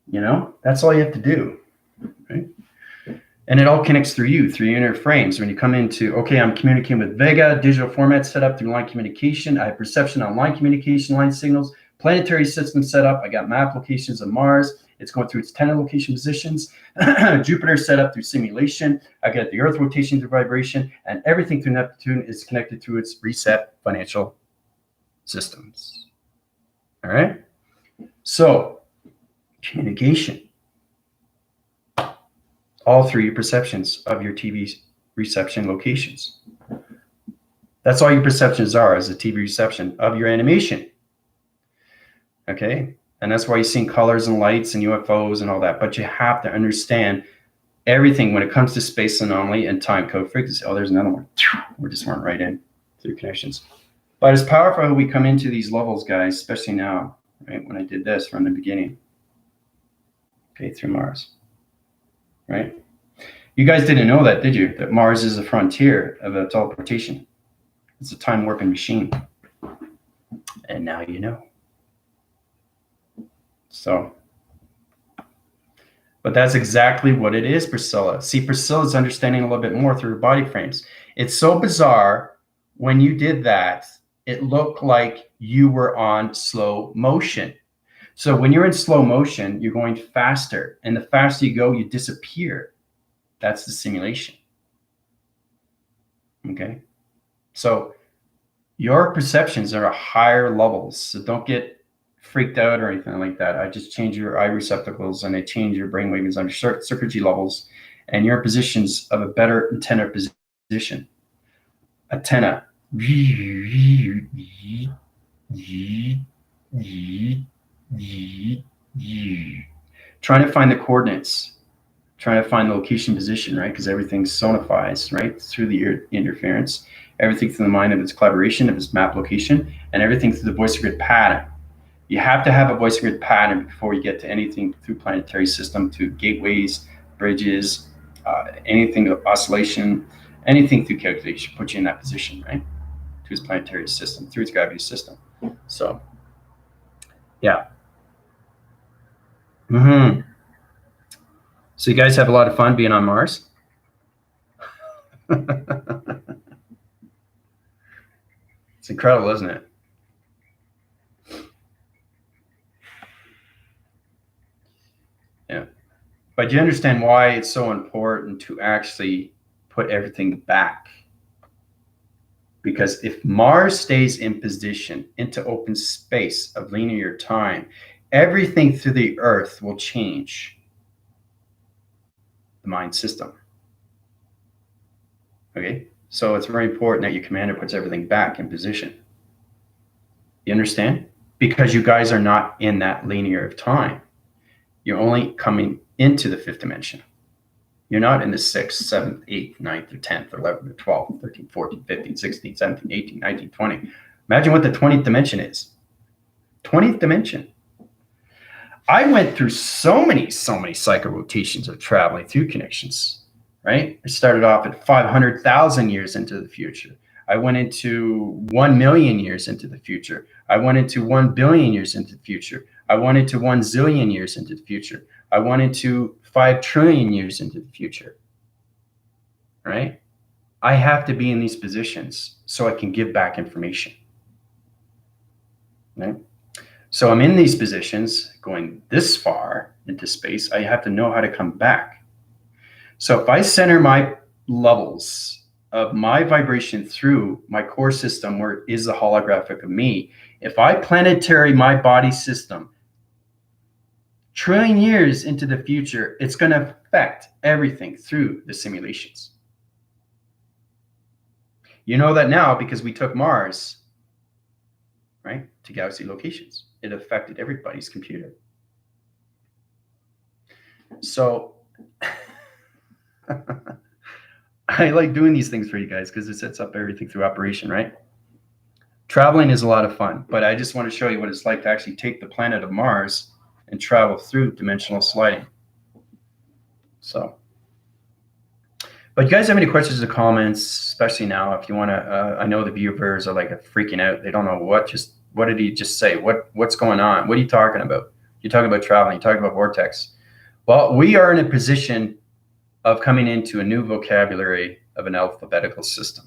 You know, that's all you have to do. Right? And it all connects through you, through your inner frames. When you come into, okay, I'm communicating with Vega, digital format set up through line communication. I have perception on line communication, line signals, planetary system set up. I got map locations of Mars. It's going through its 10 location positions. Jupiter set up through simulation. I got the Earth rotation through vibration, and everything through Neptune is connected through its reset financial systems. All right. So communication, all through your perceptions of your TV reception locations. That's all your perceptions are, is a TV reception of your animation. Okay. And that's why you're seeing colors and lights and UFOs and all that. But you have to understand everything when it comes to space anomaly and time code frequency. Oh, there's another one. We just went right in through connections. But it's powerful how we come into these levels, guys, especially now, right? When I did this from the beginning. Okay, through Mars. Right? You guys didn't know that, did you? That Mars is a frontier of a teleportation. It's a time warping machine. And now you know. So, but that's exactly what it is, Priscilla. See, Priscilla's understanding a little bit more through her body frames. It's so bizarre. When you did that, it looked like you were on slow motion. So when you're in slow motion, you're going faster. And the faster you go, you disappear. That's the simulation. Okay. So your perceptions are at higher levels. So don't get freaked out or anything like that. I just change your eye receptacles and I change your brain waves under circuitry levels, and your positions of a better antenna position. Antenna. Trying to find the coordinates, trying to find the location position, right? Because everything sonifies, right? Through the interference, everything through the mind of its collaboration, of its map location, and everything through the voice grid pattern. You have to have a voice grid pattern before you get to anything through planetary system, to gateways, bridges, anything of oscillation, anything through calculation, put you in that position, right? To its planetary system, through its gravity system. So, yeah. So you guys have a lot of fun being on Mars? It's incredible, isn't it? Yeah. But you understand why it's so important to actually put everything back. Because if Mars stays in position into open space of linear time, everything through the earth will change the mind system. Okay, so it's very important that your commander puts everything back in position. You understand? Because you guys are not in that linear of time. You're only coming into the fifth dimension. You're not in the 6th, 7th, 8th, 9th, or 10th, or 11th, or 12th, 13th, 14th, 15th, 16th, 17th, 18th, 19th, 20th. Imagine what the 20th dimension is. 20th dimension. I went through so many cycle rotations of traveling through connections, right? I started off at 500,000 years into the future. I went into 1 million years into the future. I went into 1 billion years into the future. I went into 1 zillion years into the future. I went into 5 trillion years into the future, right? I have to be in these positions so I can give back information, right? So I'm in these positions going this far into space. I have to know how to come back. So if I center my levels of my vibration through my core system, where is the holographic of me, if I planetary my body system trillion years into the future, it's going to affect everything through the simulations. You know that now because we took Mars, right, to galaxy locations. It affected everybody's computer. So I like doing these things for you guys because it sets up everything through operation, right? Traveling is a lot of fun, but I just want to show you what it's like to actually take the planet of Mars and travel through dimensional sliding. So, but you guys have any questions or comments, especially now, if you want to, I know the viewers are like freaking out. They don't know what did he just say? What's going on? What are you talking about? You're talking about traveling, you're talking about vortex. Well, we are in a position of coming into a new vocabulary of an alphabetical system.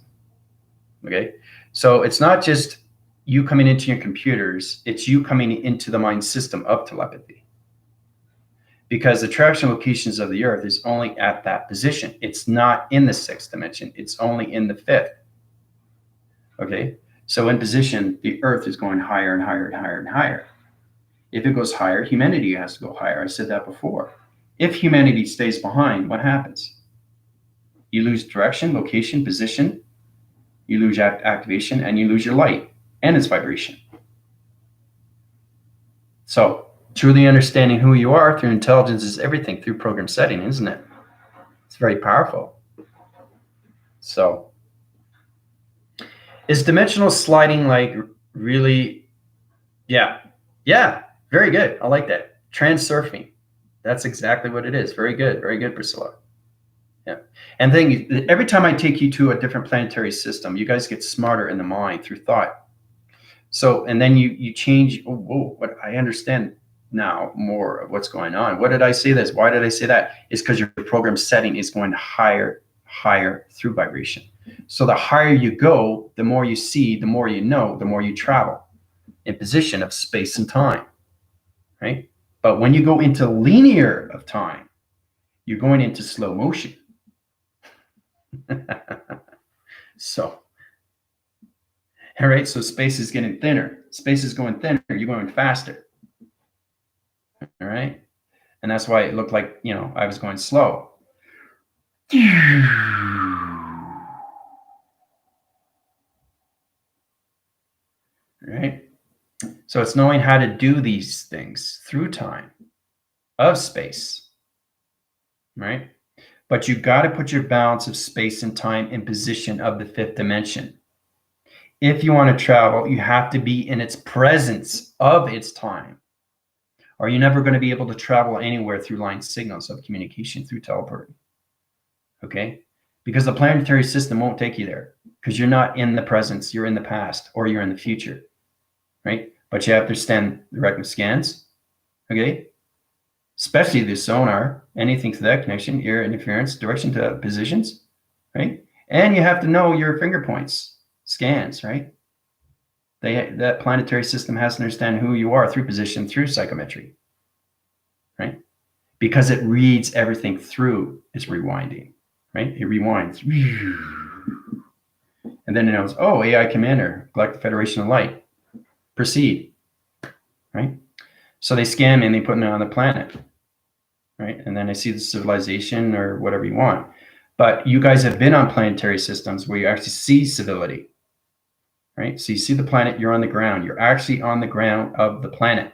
Okay, so it's not just you coming into your computers, it's you coming into the mind system of telepathy. Because the traction locations of the earth is only at that position. It's not in the 6th dimension, it's only in the 5th. Okay, so in position, the earth is going higher and higher and higher and higher. If it goes higher, humanity has to go higher. I said that before. If humanity stays behind, what happens? You lose direction, location, position, you lose activation, and you lose your light and its vibration. So truly understanding who you are through intelligence is everything through program setting, isn't it? It's very powerful. So is dimensional sliding like really, yeah, very good. I like that. Transurfing. That's exactly what it is. Very good, Priscilla. Yeah. And then every time I take you to a different planetary system, you guys get smarter in the mind through thought. So, and then you change, what I understand now more of what's going on. What did I say this? Why did I say that? It's because your program setting is going higher through vibration. So the higher you go, the more you see, the more you know, the more you travel in position of space and time, right? But when you go into linear of time, you're going into slow motion. So, all right, so space is getting thinner. Space is going thinner, you're going faster. All right, and that's why it looked like, I was going slow. Right? So it's knowing how to do these things through time of space, right? But you've got to put your balance of space and time in position of the 5th dimension. If you want to travel, you have to be in its presence of its time, or you're never going to be able to travel anywhere through line signals of communication through teleporting. Okay? Because the planetary system won't take you there because you're not in the presence, you're in the past or you're in the future, right? But you have to understand the rectum scans, okay? Especially the sonar, anything to that connection, ear interference, direction to positions, right? And you have to know your finger points, scans, right? That planetary system has to understand who you are through position, through psychometry, right? Because it reads everything through its rewinding, right? It rewinds. And then it knows, oh, AI commander, Galactic Federation of Light, proceed, right? So they scan me and they put me on the planet, right? And then I see the civilization or whatever you want. But you guys have been on planetary systems where you actually see civility, right? So you see the planet, you're on the ground. You're actually on the ground of the planet.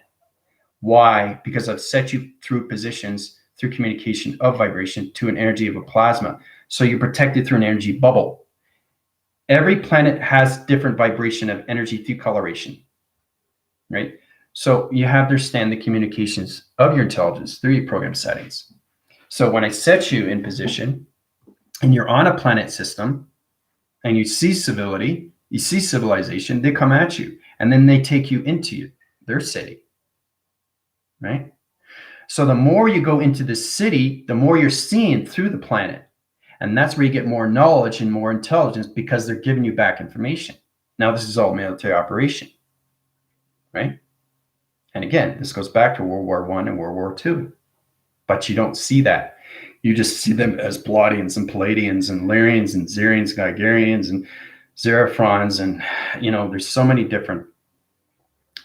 Why? Because I've set you through positions, through communication of vibration to an energy of a plasma. So you're protected through an energy bubble. Every planet has different vibration of energy through coloration, right? So you have to understand the communications of your intelligence through your program settings. So when I set you in position and you're on a planet system and you see civility, you see civilization, they come at you and then they take you into their city, right? So the more you go into the city, the more you're seeing through the planet. And that's where you get more knowledge and more intelligence because they're giving you back information. Now, this is all military operation, right? And again, this goes back to World War I and World War II. But you don't see that. You just see them as Pleiadians and Palladians and Lyrians and Xerians, Gigarians and Xerafrons. And, there's so many different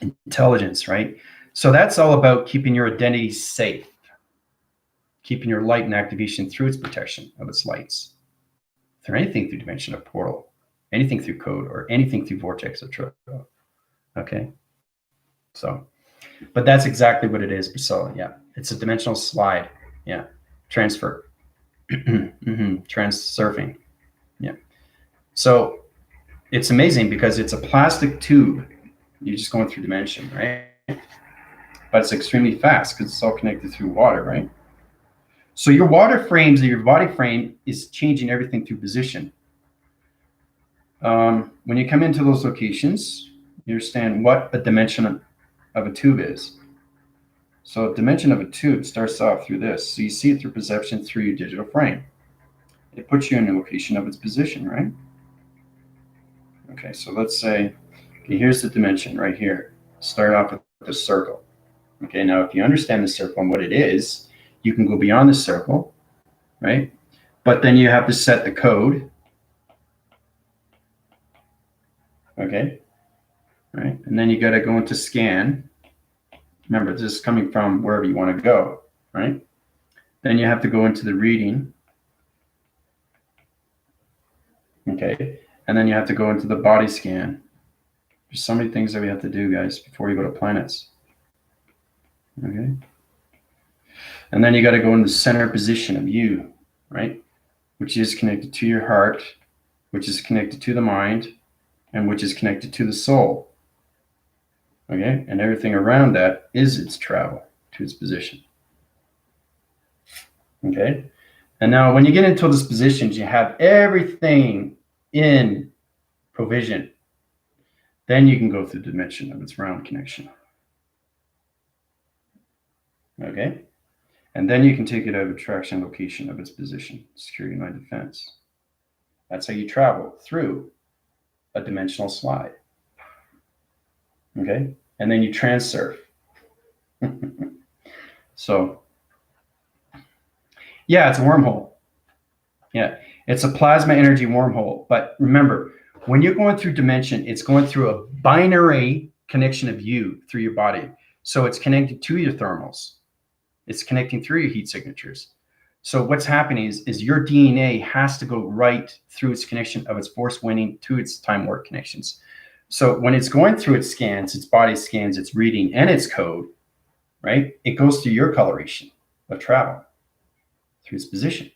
intelligence, right? So that's all about keeping your identity safe, keeping your light and activation through its protection of its lights, through anything through dimension of portal, anything through code, or anything through vortex of trot. Okay. So, but that's exactly what it is, Priscilla. Yeah. It's a dimensional slide. Yeah. Transfer. Transurfing. Yeah. So it's amazing because it's a plastic tube. You're just going through dimension, right? But it's extremely fast because it's all connected through water, right? So your water frames, or your body frame, is changing everything through position. When you come into those locations, you understand what a dimension of a tube is. So a dimension of a tube starts off through this. So you see it through perception through your digital frame. It puts you in the location of its position, right? Okay, so let's say, okay, here's the dimension right here. Start off with the circle. Okay, now if you understand the circle and what it is, you can go beyond the circle, right? But then you have to set the code. Okay, right? And then you got to go into scan. Remember, this is coming from wherever you want to go, right? Then you have to go into the reading. Okay, and then you have to go into the body scan. There's so many things that we have to do, guys, before you go to planets. Okay. And then you got to go in the center position of you, right? Which is connected to your heart, which is connected to the mind, and which is connected to the soul. Okay. And everything around that is its travel to its position. Okay. And now when you get into those positions, you have everything in provision. Then you can go through the dimension of its round connection. Okay. And then you can take it out of attraction location of its position, security line defense. That's how you travel through a dimensional slide. Okay. And then you transurf. So, yeah, it's a wormhole. Yeah, it's a plasma energy wormhole. But remember, when you're going through dimension, it's going through a binary connection of you through your body. So it's connected to your thermals. It's connecting through your heat signatures. So what's happening is your DNA has to go right through its connection of its force winning to its time warp connections. So when it's going through its scans, its body scans, its reading, and its code, right? It goes through your coloration of travel through its position.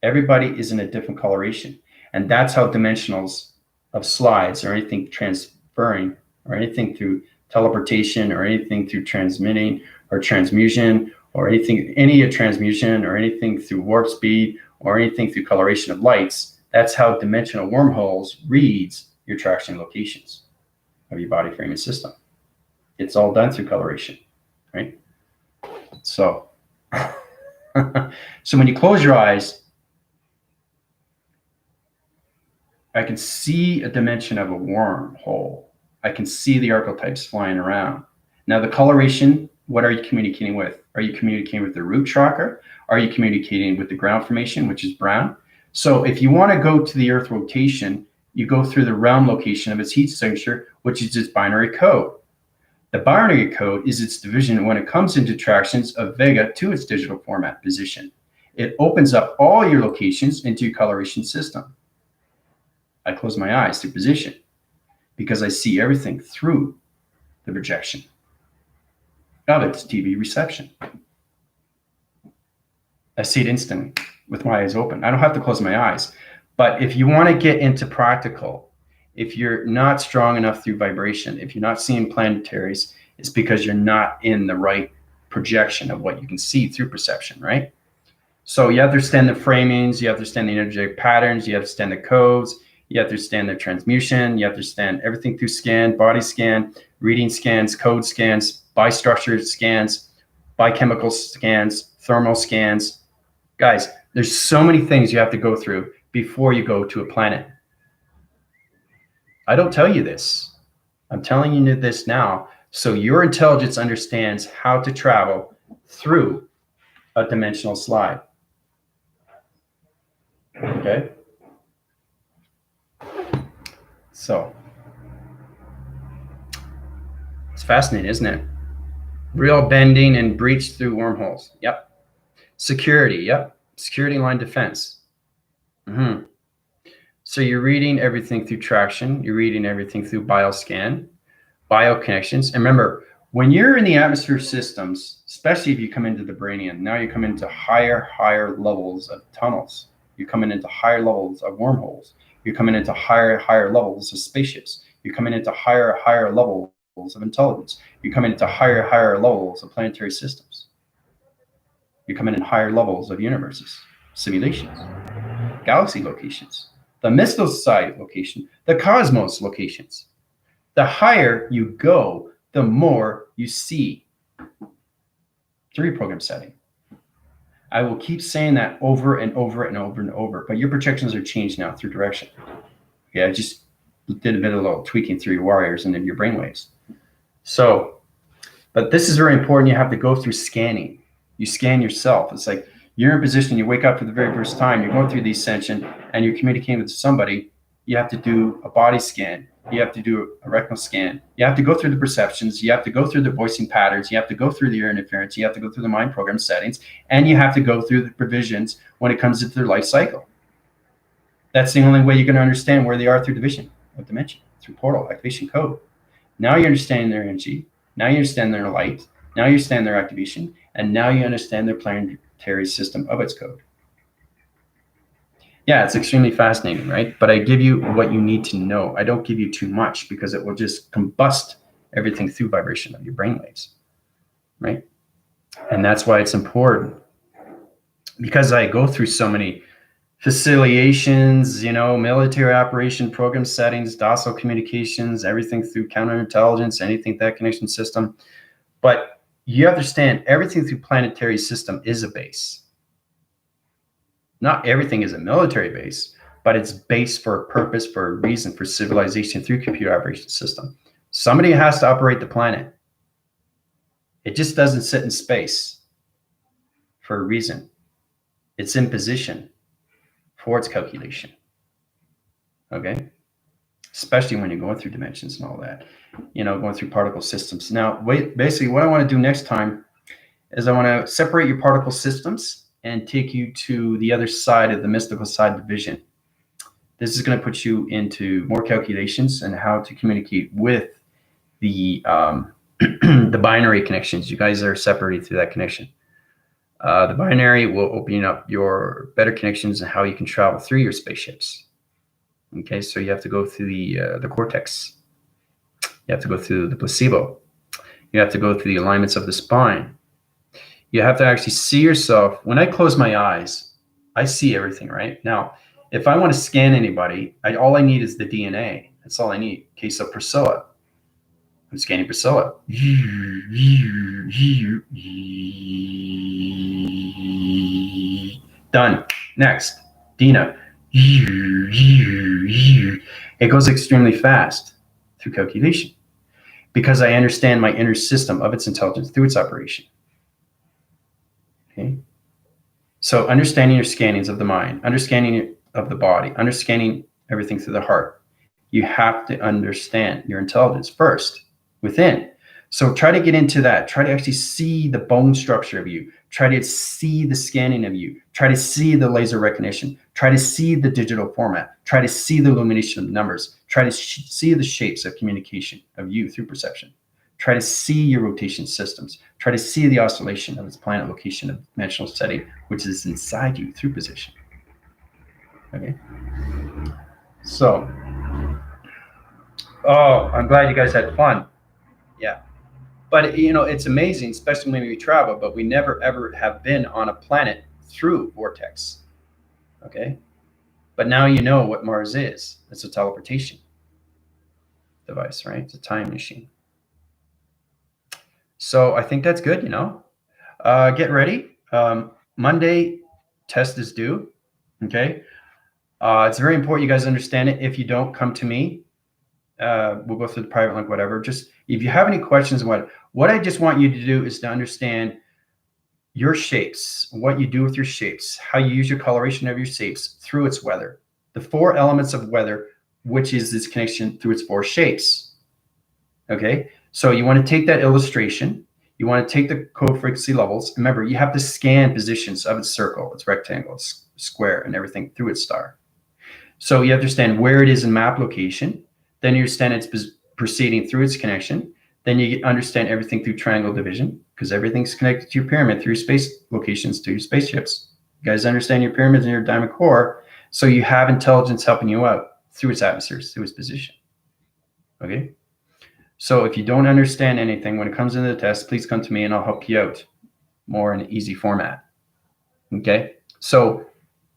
Everybody is in a different coloration. And that's how dimensionals of slides or anything transferring or anything through teleportation or anything through transmitting or transmutation or anything, any transmutation or anything through warp speed or anything through coloration of lights, that's how dimensional wormholes reads your traction locations of your body frame and system. It's all done through coloration, right? So, so when you close your eyes, I can see a dimension of a wormhole. I can see the archetypes flying around. Now the coloration, what are you communicating with? Are you communicating with the root chakra? Are you communicating with the ground formation, which is brown? So if you want to go to the earth rotation, you go through the realm location of its heat signature, which is its binary code. The binary code is its division when it comes into tractions of Vega to its digital format position. It opens up all your locations into your coloration system. I close my eyes to position because I see everything through the projection of its TV reception. I see it instantly with my eyes open. I don't have to close my eyes. But if you want to get into practical, if you're not strong enough through vibration, if you're not seeing planetaries, it's because you're not in the right projection of what you can see through perception, right? So you have to understand the framings, you have to understand the energetic patterns, you have to understand the codes, you have to understand the transmutation, you have to understand everything through scan, body scan, reading scans, code scans, bistructure scans, biochemical scans, thermal scans. Guys, there's so many things you have to go through before you go to a planet. I don't tell you this. I'm telling you this now so your intelligence understands how to travel through a dimensional slide. Okay? So, it's fascinating, isn't it? Real bending and breach through wormholes. Yep. Security. Yep. Security line defense. So you're reading everything through traction. You're reading everything through bioscan, bioconnections. And remember, when you're in the atmosphere systems, especially if you come into the Brainian, now you come into higher levels of tunnels. You're coming into higher levels of wormholes. You're coming into higher levels of spaceships. You're coming into higher levels of intelligence. You're coming into higher levels of planetary systems. You're coming in higher levels of universes, simulations, galaxy locations, the Mystical Society location, the cosmos locations. The higher you go, the more you see through reprogram setting. I will keep saying that over and over and over and over, but your projections are changed now through direction. Okay, I just did a bit of a little tweaking through your wires and then your brainwaves. So, but this is very important. You have to go through scanning. You scan yourself. It's like you're in position, you wake up for the very first time, you're going through the ascension and you're communicating with somebody. You have to do a body scan. You have to do a retinal scan. You have to go through the perceptions. You have to go through the voicing patterns. You have to go through the ear interference. You have to go through the mind program settings. And you have to go through the provisions when it comes into their life cycle. That's the only way you're going to understand where they are through division of dimension, through portal, activation code. Now you understand their energy. Now you understand their light. Now you understand their activation. And now you understand their planetary system of its code. Yeah, it's extremely fascinating, right? But I give you what you need to know. I don't give you too much because it will just combust everything through vibration of your brainwaves, right? And that's why it's important. Because I go through so many facilitations, military operation program settings, D.O.S.L communications, everything through counterintelligence, anything that connection system. But you understand everything through planetary system is a base. Not everything is a military base, but it's based for a purpose, for a reason, for civilization through computer operation system. Somebody has to operate the planet. It just doesn't sit in space for a reason. It's in position for its calculation. Okay? Especially when you're going through dimensions and all that, going through particle systems. Now, basically what I want to do next time is I want to separate your particle systems and take you to the other side of the mystical side division. This is going to put you into more calculations and how to communicate with the the binary connections. You guys are separated through that connection. The binary will open up your better connections and how you can travel through your spaceships. Okay, so you have to go through the cortex. You have to go through the placebo. You have to go through the alignments of the spine. You have to actually see yourself. When I close my eyes, I see everything, right? Now, if I want to scan anybody, all I need is the DNA. That's all I need. Case of Priscilla. I'm scanning Priscilla. Done. Next. Dina. It goes extremely fast through calculation because I understand my inner system of its intelligence through its operation. Okay. So understanding your scannings of the mind, understanding of the body, understanding everything through the heart. You have to understand your intelligence first within So try to get into that. Try to actually see the bone structure of you. Try to see the scanning of you. Try to see the laser recognition. Try to see the digital format. Try to see the illumination of numbers. Try to see the shapes of communication of you through perception. Try to see your rotation systems. Try to see the oscillation of its planet location of dimensional setting, which is inside you through position. Okay. So, oh, I'm glad you guys had fun. Yeah. But, you know, it's amazing, especially when we travel, but we never, ever have been on a planet through vortex. Okay. But now you know what Mars is. It's a teleportation device, right? It's a time machine. So I think that's good, you know. Get ready. Monday, test is due. Okay. It's very important you guys understand it. If you don't, come to me. We'll go through the private link, whatever. Just if you have any questions, what I just want you to do is to understand your shapes, what you do with your shapes, how you use your coloration of your shapes through its weather, the 4 elements of weather, which is this connection through its 4 shapes. Okay, so you want to take that illustration, you want to take the code frequency levels. Remember, you have to scan positions of its circle, its rectangle, its square, and everything through its star. So you understand where it is in map location. Then you understand it's proceeding through its connection. Then you understand everything through triangle division, because everything's connected to your pyramid through space locations to your spaceships. You guys understand your pyramids and your diamond core, so you have intelligence helping you out through its atmospheres, through its position. Okay? So if you don't understand anything when it comes into the test, please come to me and I'll help you out more in an easy format. Okay? So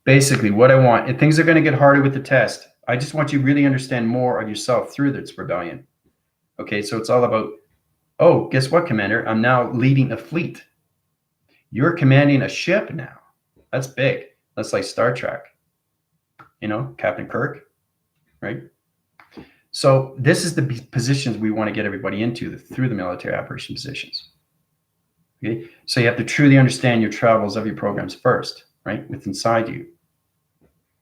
basically what I want, and things are going to get harder with the test. I just want you to really understand more of yourself through this rebellion. Okay, so it's all about, oh, guess what, Commander? I'm now leading a fleet. You're commanding a ship now. That's big. That's like Star Trek. You know, Captain Kirk, right? So this is the positions we want to get everybody into through the military operation positions. Okay, so you have to truly understand your travels of your programs first, right? With inside you.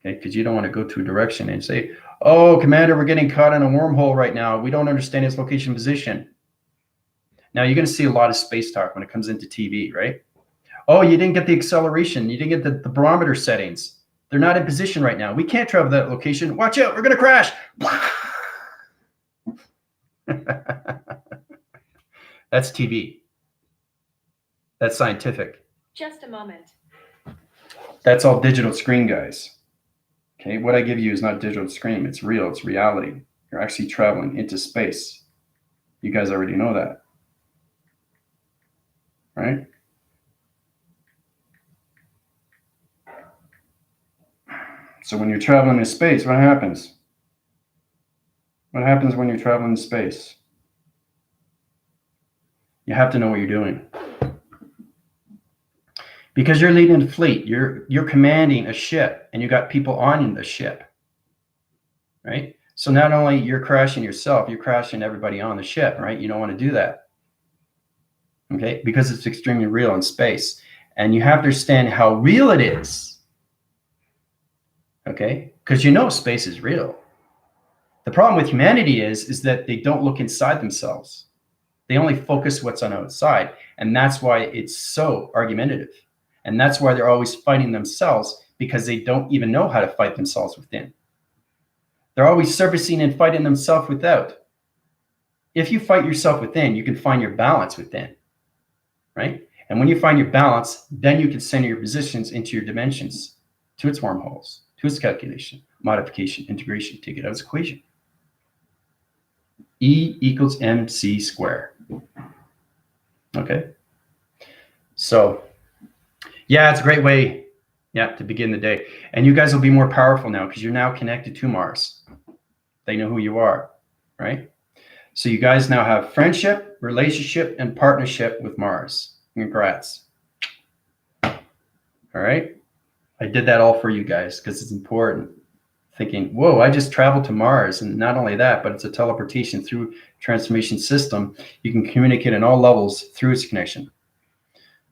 Okay, because you don't want to go to a direction and say, oh, Commander, we're getting caught in a wormhole right now. We don't understand its location position. Now, you're going to see a lot of space talk when it comes into TV, right? Oh, you didn't get the acceleration. You didn't get the barometer settings. They're not in position right now. We can't travel that location. Watch out. We're going to crash. That's TV. That's scientific. Just a moment. That's all digital screen, guys. Okay, what I give you is not digital screen. It's real. It's reality. You're actually traveling into space. You guys already know that, right? So when you're traveling in space, what happens? What happens when you're traveling in space? You have to know what you're doing. Because you're leading the fleet, you're commanding a ship, and you got people on the ship, right? So not only you're crashing yourself, you're crashing everybody on the ship, right? You don't want to do that, okay? Because it's extremely real in space, and you have to understand how real it is, okay? Because you know space is real. The problem with humanity is that they don't look inside themselves. They only focus what's on outside, and that's why it's so argumentative. And that's why they're always fighting themselves, because they don't even know how to fight themselves within. They're always surfacing and fighting themselves without. If you fight yourself within, you can find your balance within, right? And when you find your balance, then you can center your positions into your dimensions, to its wormholes, to its calculation, modification, integration, take it out of its equation. E equals mc squared. Okay. So, yeah, it's a great way, to begin the day. And you guys will be more powerful now because you're now connected to Mars. They know who you are, right? So you guys now have friendship, relationship, and partnership with Mars. Congrats. All right. I did that all for you guys because it's important. Thinking, whoa, I just traveled to Mars. And not only that, but it's a teleportation through transformation system. You can communicate on all levels through its connection.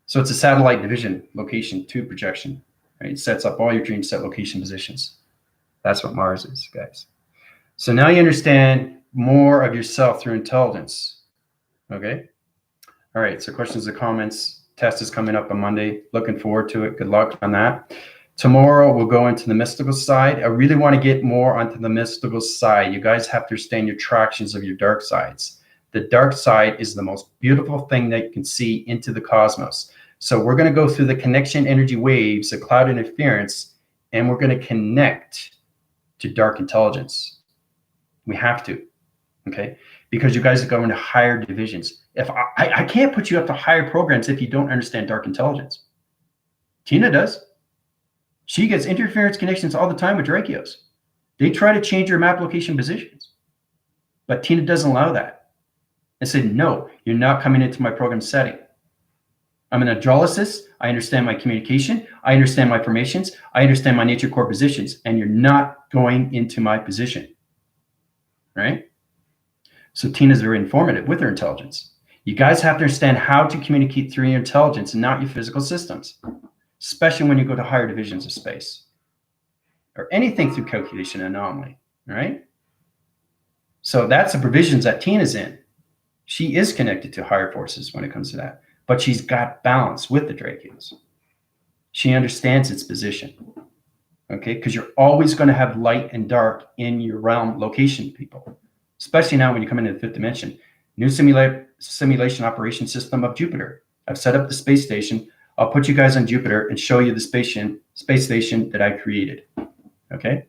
So it's a satellite division, location to projection, right? It sets up all your dream set location positions. That's what Mars is, guys. So now you understand more of yourself through intelligence, okay? All right, so questions or comments. Test is coming up on Monday. Looking forward to it. Good luck on that. Tomorrow, we'll go into the mystical side. I really want to get more onto the mystical side. You guys have to understand your attractions of your dark sides. The dark side is the most beautiful thing that you can see into the cosmos. So we're going to go through the connection energy waves, the cloud interference, and we're going to connect to dark intelligence. We have to, okay? Because you guys are going to higher divisions. If I can't put you up to higher programs if you don't understand dark intelligence. Tina does. She gets interference connections all the time with Drakios. They try to change your map location positions. But Tina doesn't allow that. I said, no, you're not coming into my program setting. I'm an hydrolysis. I understand my communication. I understand my formations. I understand my nature core positions. And you're not going into my position. Right? So Tina's very informative with her intelligence. You guys have to understand how to communicate through your intelligence and not your physical systems, especially when you go to higher divisions of space or anything through calculation anomaly, right? So that's the provisions that Tina's in. She is connected to higher forces when it comes to that, but she's got balance with the Drakios. She understands its position, okay? Because you're always going to have light and dark in your realm location, people, especially now when you come into the fifth dimension. New simulation operation system of Jupiter. I've set up the space station. I'll put you guys on Jupiter and show you the space station that I created, okay?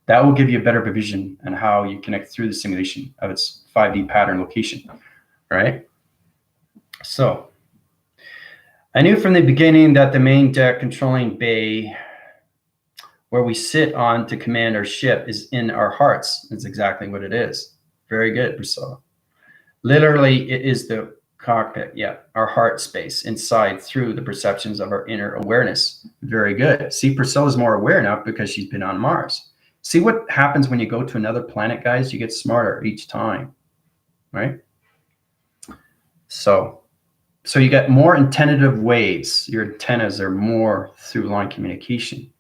That will give you a better vision on how you connect through the simulation of its 5D pattern location, all right? So I knew from the beginning that the main deck controlling bay where we sit on to command our ship is in our hearts. That's exactly what it is. Very good, Priscilla. Literally, it is the cockpit, yeah, our heart space inside through the perceptions of our inner awareness. Very good. See, Priscilla's more aware now because she's been on Mars. See what happens when you go to another planet, guys? You get smarter each time, right? So you get more antennative waves. Your antennas are more through line communication,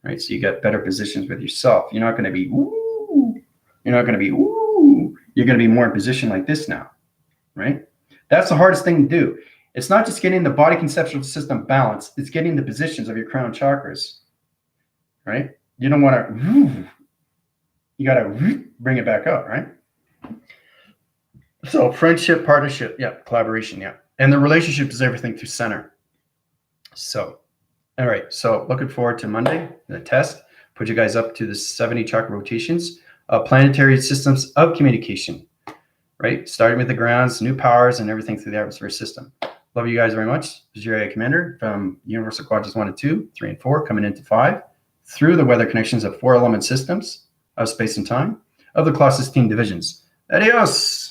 right? So you get better positions with yourself. You're not going to be, ooh. You're not going to be, ooh. You're going to be more in position like this now, right? That's the hardest thing to do. It's not just getting the body conceptual system balanced. It's getting the positions of your crown chakras, right? You don't want to, you got to bring it back up, right? So friendship, partnership, yeah, collaboration, yeah. And the relationship is everything through center. So, all right. So looking forward to Monday, the test. Put you guys up to the 70 chakra rotations, planetary systems of communication, right? Starting with the grounds, new powers, and everything through the atmosphere system. Love you guys very much. This is your area commander from Universal Quadrants 1 and 2, 3 and 4, coming into 5, through the weather connections of 4 element systems of space and time, of the Colossus team divisions. Adios!